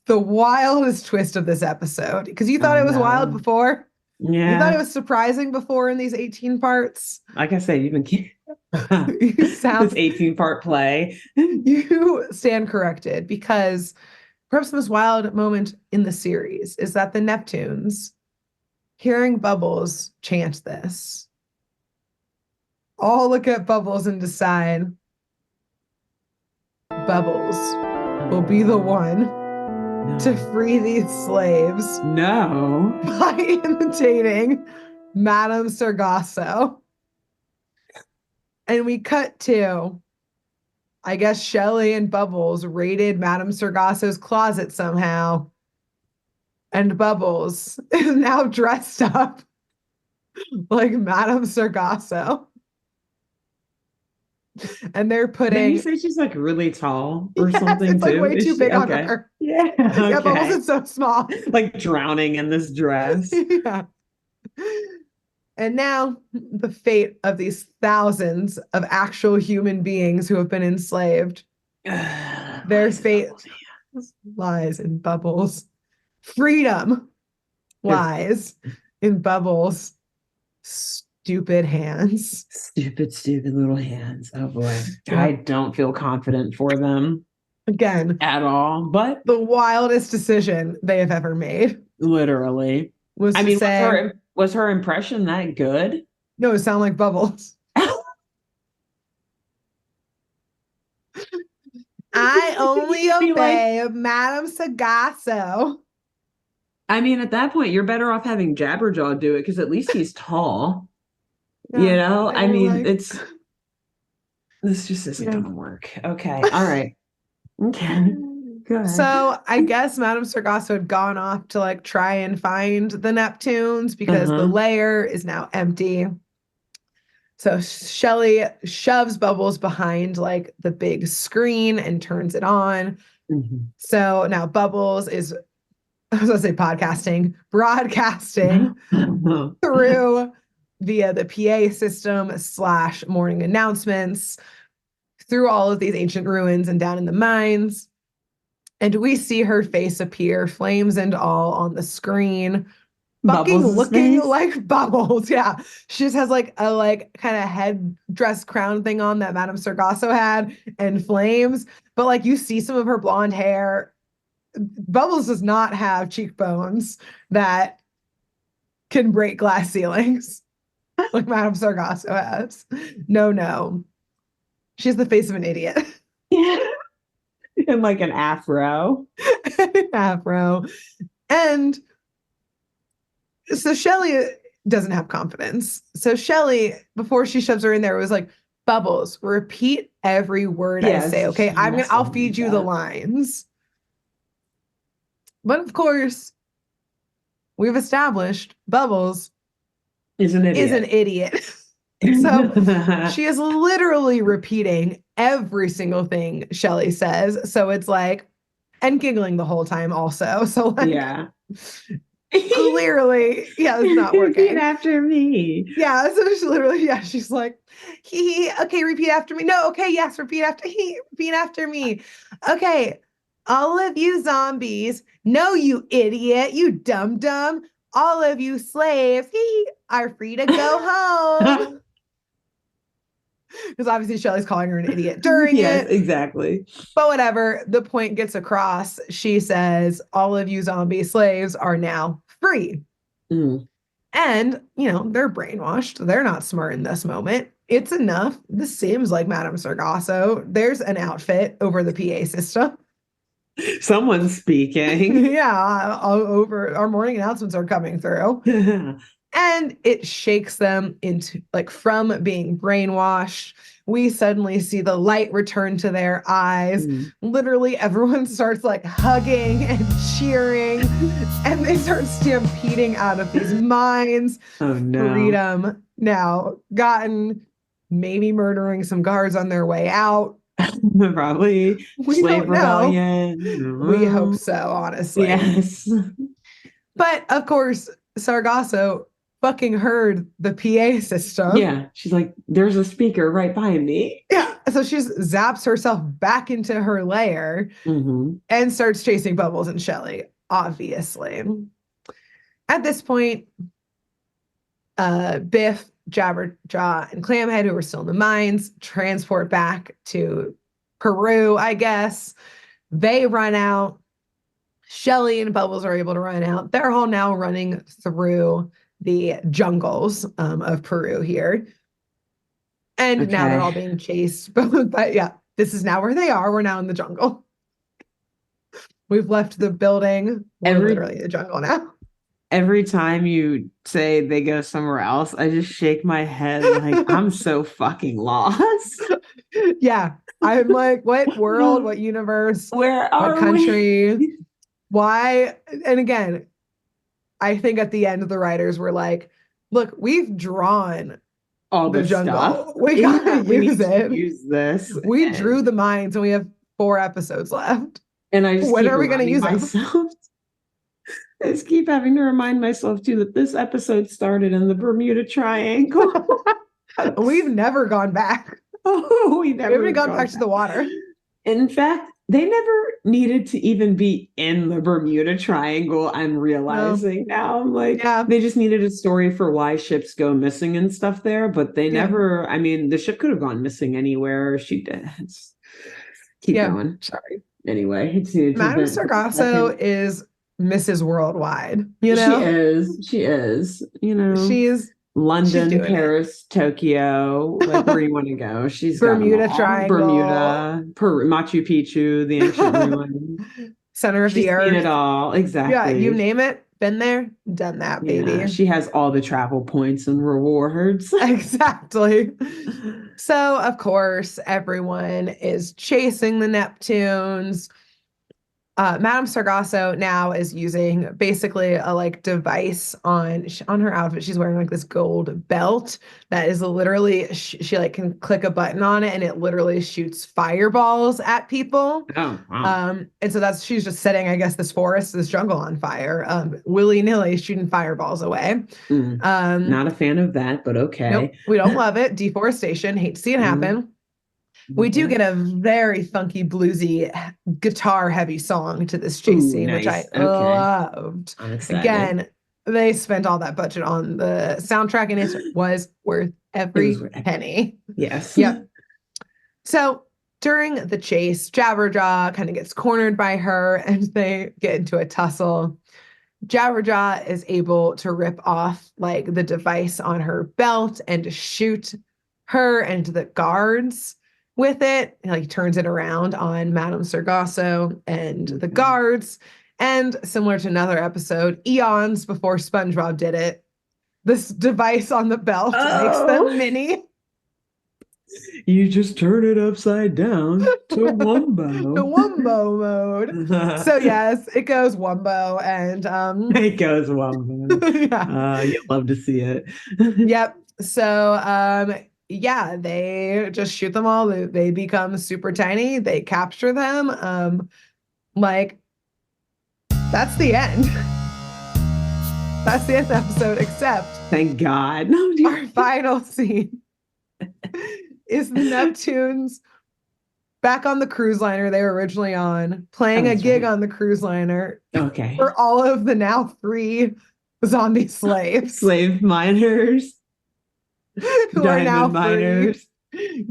the wildest twist of this episode, because you thought it was wild before. Yeah. You thought it was surprising before in these 18 parts. Like I said, you've been You sound this 18-part play. You stand corrected, because perhaps the most wild moment in the series is that the Neptunes, hearing Bubbles chant this, all look at Bubbles and decide Bubbles will be the one to free these slaves. No. By imitating Madame Sargasso. And we cut to, I guess, Shelley and Bubbles raided Madame Sargasso's closet somehow. And Bubbles is now dressed up like Madame Sargasso. And they're putting. Did you say she's like really tall or something it's like too? way too big on okay. her. Yeah. Okay. Yeah, Bubbles is so small. Like drowning in this dress. Yeah. And now the fate of these thousands of actual human beings who have been enslaved. Their fate lies in Bubbles. Freedom lies in Bubbles. Stupid hands. Stupid little hands. Oh boy. Yeah. I don't feel confident for them. Again. At all. But the wildest decision they have ever made. Literally. Was to say, was her impression that good? No, it sounded like Bubbles. I only obey Madame Sagasso. I mean, at that point, you're better off having Jabberjaw do it because at least he's tall. Yeah, I mean, this just isn't going to work. Okay. All right. Okay. Good. So I guess Madame Sargasso had gone off to try and find the Neptunes because the lair is now empty. So Shelly shoves Bubbles behind the big screen and turns it on. So now Bubbles is, I was going to say broadcasting through via the PA system / morning announcements through all of these ancient ruins and down in the mines. And we see her face appear, flames and all, on the screen. Fucking looking like Bubbles. Yeah. She just has a kind of headdress crown thing on that Madame Sargasso had and flames. But you see some of her blonde hair. Bubbles does not have cheekbones that can break glass ceilings like Madame Sargasso has. No. She's the face of an idiot. Yeah. And an afro. And so Shelly doesn't have confidence. So Shelly, before she shoves her in there, was like, Bubbles, repeat every word I say, okay? I'll feed you the lines. But of course, we've established Bubbles is an idiot. So she is literally repeating every single thing Shelly says. So it's and giggling the whole time also. So yeah. Clearly, it's not working. Repeat after me. Yeah, so she's literally, she's like, okay, repeat after me. No, okay, yes, repeat after me. Okay, all of you zombies, no, you idiot, you dum-dum, all of you slaves, are free to go home. Because obviously Shelly's calling her an idiot during it. Yes, exactly. But whatever, the point gets across. She says, all of you zombie slaves are now free. And, they're brainwashed. They're not smart in this moment. It's enough. This seems like Madame Sargasso. There's an outfit over the PA system. Someone's speaking. Yeah, over our morning announcements are coming through. And it shakes them into from being brainwashed. We suddenly see the light return to their eyes. Literally everyone starts hugging and cheering and they start stampeding out of these mines. Oh no. Freedom now gotten, maybe murdering some guards on their way out. Probably slave rebellion. We hope so, honestly. Yes. But of course, Sargasso fucking heard the PA system. Yeah. She's like, there's a speaker right behind me. Yeah. So she zaps herself back into her lair and starts chasing Bubbles and Shelly, obviously. At this point, Biff, Jabberjaw, and Clamhead, who are still in the mines, transport back to Peru, I guess. They run out. Shelly and Bubbles are able to run out. They're all now running through the jungles of Peru here. And now they're all being chased. But yeah, this is now where they are. We're now in the jungle. We've left the building. We're literally in the jungle now. Every time you say they go somewhere else, I just shake my head I'm so fucking lost. Yeah. I'm like, what world, what universe, where are what country, why? And again, I think at the end, the writers were like, look, we've drawn all the jungle. Stuff. We gotta use it. Use this. We drew the mines and we have 4 episodes left. And I just when are we going to use myself? I just keep having to remind myself too that this episode started in the Bermuda Triangle. We've never gone back. Oh, we haven't gone back to the water. In fact, They never needed to even be in the Bermuda Triangle. I'm realizing now. I'm like, they just needed a story for why ships go missing and stuff there, but they never, I mean, the ship could have gone missing anywhere. She did. Keep going. Sorry. Anyway, Madame Sargasso is Mrs. Worldwide, you know? She is, you know. She's London, Paris, Tokyo, like where you want to go. She's Bermuda Triangle, Bermuda, Machu Picchu, the ancient ruins, center of the earth. Seen it all, exactly. Yeah, you name it, been there, done that, baby. Yeah, she has all the travel points and rewards. Exactly. So, of course, everyone is chasing the Neptunes. Madame Sargasso now is using basically a like device on her outfit. She's wearing like this gold belt that is literally she like can click a button on it and it literally shoots fireballs at people. Oh, wow. And so she's just setting, I guess, this jungle on fire, willy-nilly shooting fireballs away. Not a fan of that, but okay. Nope, we don't love it. Deforestation. Hate to see it happen. We do get a very funky, bluesy, guitar-heavy song to this chase scene, which I loved. Again, they spent all that budget on the soundtrack, and it was worth every penny. Yes. Yep. So during the chase, Jabberjaw kind of gets cornered by her, and they get into a tussle. Jabberjaw is able to rip off like the device on her belt and to shoot her and the guards with it. Like turns it around on Madame Sargasso and the guards. And similar to another episode, eons before SpongeBob did it, this device on the belt makes them mini. You just turn it upside down to Wumbo. The Wumbo mode. So yes, it goes Wumbo and it goes Wumbo. Yeah. You'd love to see it. Yep. So yeah, they just shoot them all. They become super tiny. They capture them. Like that's the end. That's the end of the episode, except thank God. Our final scene is the Neptunes back on the cruise liner they were originally on, playing a gig on the cruise liner. Okay. For all of the now 3 zombie slaves. Slave miners. Who are now miners.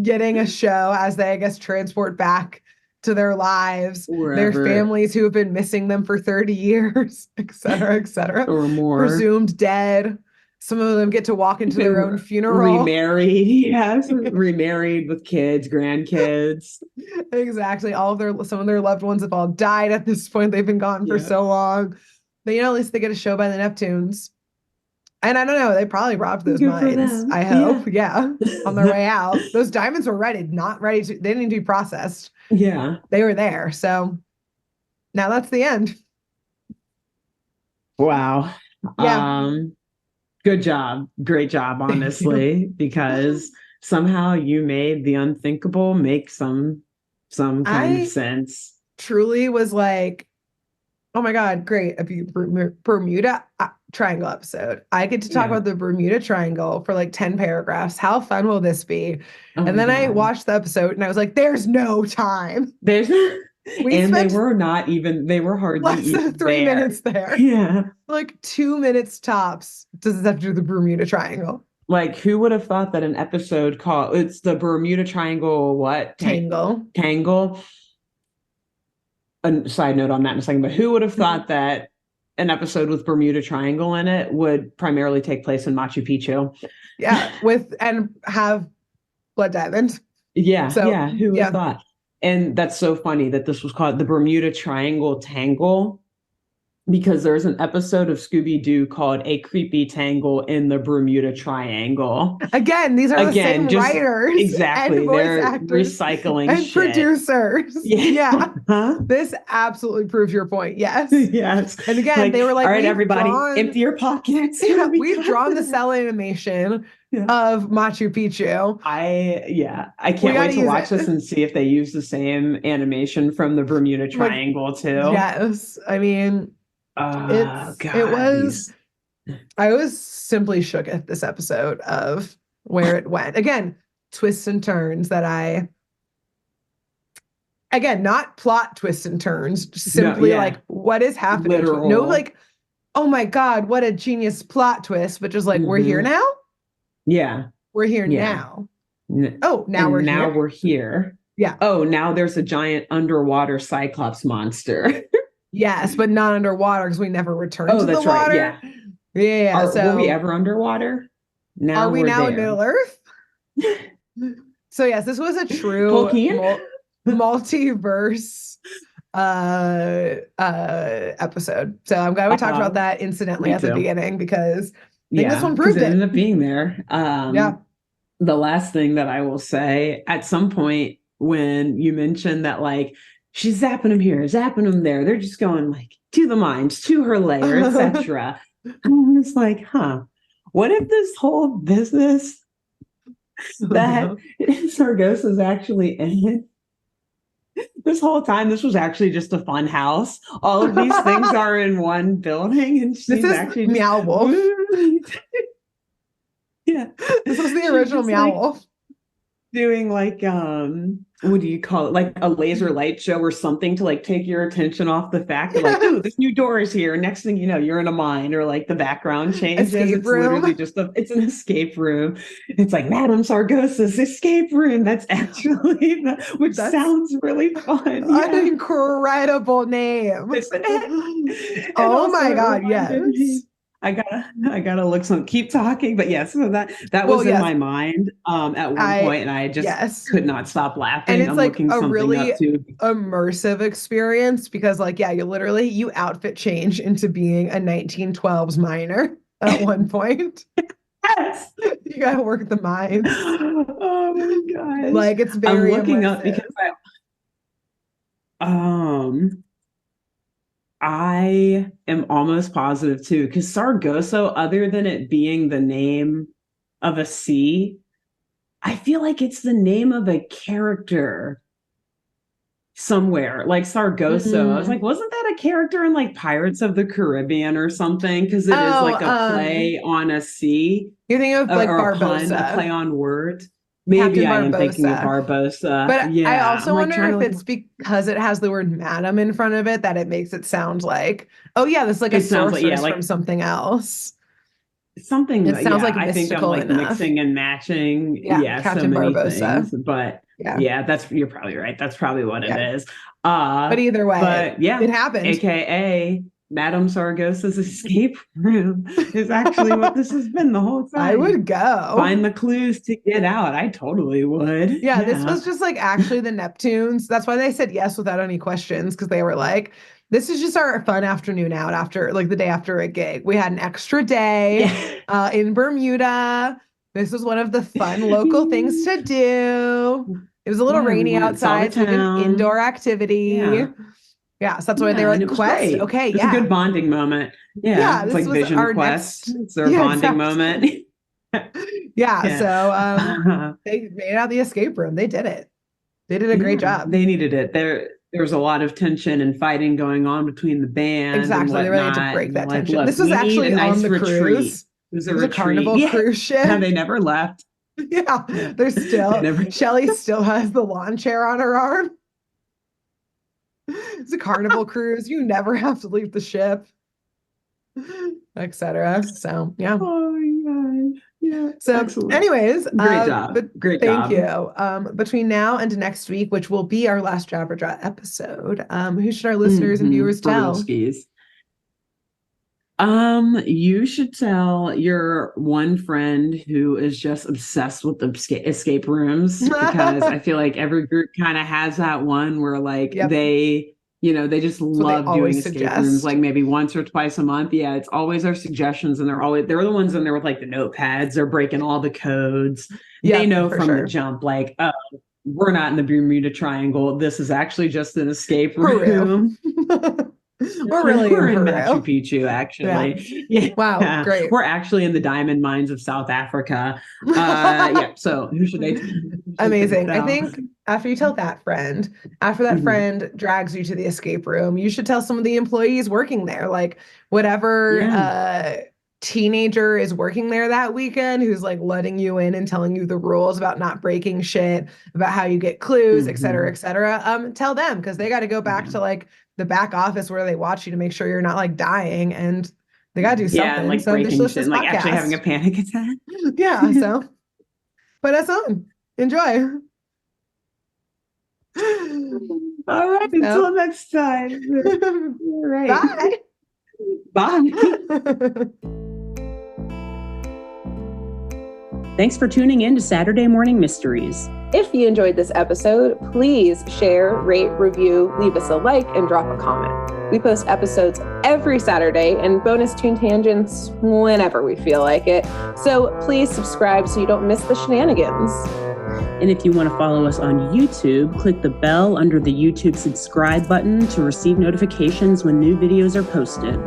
Getting a show as they, I guess, transport back to their lives, their families who have been missing them for 30 years, et cetera, or more. Presumed dead. Some of them get to walk into their own funeral. Remarried, yes. Remarried with kids, grandkids. Exactly. Some of their loved ones have all died at this point. They've been gone for so long. But at least they get a show by the Neptunes. And I don't know, they probably robbed those mines. I hope. Yeah. On their way out. Those diamonds were ready, they didn't need to be processed. Yeah. They were there. So now that's the end. Wow. Yeah. Good job. Great job, honestly, because somehow you made the unthinkable make some kind of sense. Truly was like, oh my God, great. A Bermuda Triangle episode. I get to talk about the Bermuda Triangle for like 10 paragraphs. How fun will this be? And then I watched the episode and I was like, there's no time. They were hardly less than 3 minutes there. Yeah. Like 2 minutes tops does this have to do the Bermuda Triangle. Like, who would have thought that an episode called, it's the Bermuda Triangle, what? Tangle. A side note on that in a second, but who would have thought that an episode with Bermuda Triangle in it would primarily take place in Machu Picchu? Yeah, and have blood diamonds. Yeah, who would have thought? And that's so funny that this was called the Bermuda Triangle Tangle, because there's an episode of Scooby-Doo called A Creepy Tangle in the Bermuda Triangle. Again, these are the same writers. Exactly. And voice They're actors recycling and shit. Producers. Yeah. This absolutely proves your point. Yes. Yes. And again, they were like, all right, everybody, empty your pockets. Yeah, we've drawn the cell animation of Machu Picchu. I can't wait to watch this and see if they use the same animation from the Bermuda Triangle too. Yes. I mean, I was simply shook at this episode of where it went. Again, twists and turns that I again, not plot twists and turns, just simply like what is happening. No, like, oh my God, what a genius plot twist, but just like, we're here now. Yeah. We're here now. Oh, now we're here. Yeah. Oh, now there's a giant underwater Cyclops monster. Yes, but not underwater because we never returned to the water. Right. Yeah. Were we ever underwater? Now are we now in Middle Earth? So yes, this was a true multiverse episode. So I'm glad we talked about that incidentally at the beginning because I think this one proved it. Ended up being there. The last thing that I will say, at some point when you mentioned that, like, she's zapping them here, zapping them there, they're just going like to the mines, to her lair, etc. I was like, what if this whole business that Sargossa's actually in this whole time, this was actually just a fun house? All of these things are in one building, and she's this is actually Meow Wolf. Yeah, this was the original Meow Wolf. Doing like what do you call it, like a laser light show or something to like take your attention off the fact that like, oh, this new door is here. Next thing you know, you're in a mine, or like the background changes. It's literally just it's an escape room. It's like Madame Sargossa's escape room. That's actually which sounds really fun. An incredible name. Oh my God, yes. I gotta look some. Keep talking, but yes, so that was in my mind at one point, and I just could not stop laughing. And it's like a really immersive experience because, like, you outfit change into being a 1912s miner at one point. Yes, you gotta work the mines. Oh my gosh! Like, it's very. I'm looking up because I am almost positive too, because Sargasso, other than it being the name of a sea, I feel like it's the name of a character somewhere, like Sargasso. I was like, wasn't that a character in like Pirates of the Caribbean or something? Because it is like a play on a sea. You're thinking of like Barbossa, a play on words. Maybe I am thinking of Barbossa. But I also wonder if it's because it has the word madam in front of it that it makes it sound like, oh yeah, this is like a sorceress from something else. Something it sounds like I think I'm like mixing and matching. Captain so many Barbossa. things. But you're probably right. That's probably what it is. But either way, it happened. AKA Madame Sargossa's escape room is actually what this has been the whole time. I would go find the clues to get out. I totally would. Yeah, this was just like actually the Neptunes. That's why they said yes without any questions, because they were like, this is just our fun afternoon out after like the day after a gig. We had an extra day in Bermuda. This was one of the fun local things to do. It was a little rainy outside, so we did an indoor activity. Yeah, so that's why they were like, Quest. Great. Okay, it's a good bonding moment. Yeah, it's like Vision Quest. It's their bonding moment. So they made out the escape room. They did it. They did a great job. They needed it. There was a lot of tension and fighting going on between the band. Exactly. They really had to break that tension. This was actually on the cruise. It was a Carnival cruise ship. And they never left. Yeah, they're still. Shelly still has the lawn chair on her arm. It's a Carnival cruise. You never have to leave the ship, etc. So yeah. Oh my God. Yeah. So excellent. Anyways, great job. Great job. Thank you. Between now and next week, which will be our last Jabberjaw episode, who should our listeners and viewers tell? You should tell your one friend who is just obsessed with escape rooms, because I feel like every group kind of has that one where like they just love doing escape rooms, like maybe once or twice a month. Yeah, it's always our suggestions, and they're the ones in there with like the notepads. They're breaking all the codes. They know from the jump, like, oh, we're not in the Bermuda Triangle. This is actually just an escape room. We're in Machu Picchu, actually. Yeah. Wow, great. We're actually in the diamond mines of South Africa. So who should they? Amazing. I think after you tell that friend, after that friend drags you to the escape room, you should tell some of the employees working there, like whatever teenager is working there that weekend who's like letting you in and telling you the rules about not breaking shit, about how you get clues, et cetera, tell them, because they got to go back to like the back office where they watch you to make sure you're not like dying, and they got to do something. And like breaking shit, and like actually having a panic attack. Yeah, so put us on. Enjoy. All right, until next time. All right. Bye. Thanks for tuning in to Saturday Morning Mysteries. If you enjoyed this episode, please share, rate, review, leave us a like, and drop a comment. We post episodes every Saturday and bonus tune tangents whenever we feel like it. So please subscribe so you don't miss the shenanigans. And if you want to follow us on YouTube, click the bell under the YouTube subscribe button to receive notifications when new videos are posted.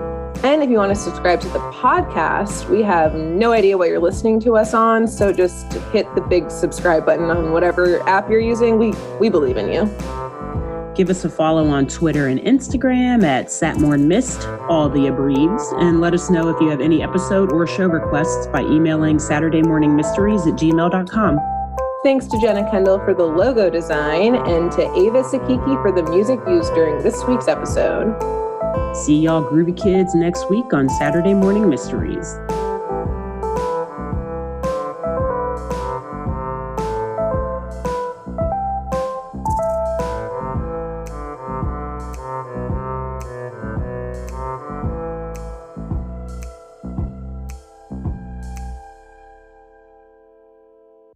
And if you want to subscribe to the podcast, we have no idea what you're listening to us on, so just hit the big subscribe button on whatever app you're using. We believe in you. Give us a follow on Twitter and Instagram at SatmornMist, all the abreves, and let us know if you have any episode or show requests by emailing SaturdayMorningMysteries@gmail.com. Thanks to Jenna Kendall for the logo design and to Ava Sakiki for the music used during this week's episode. See y'all groovy kids next week on Saturday Morning Mysteries.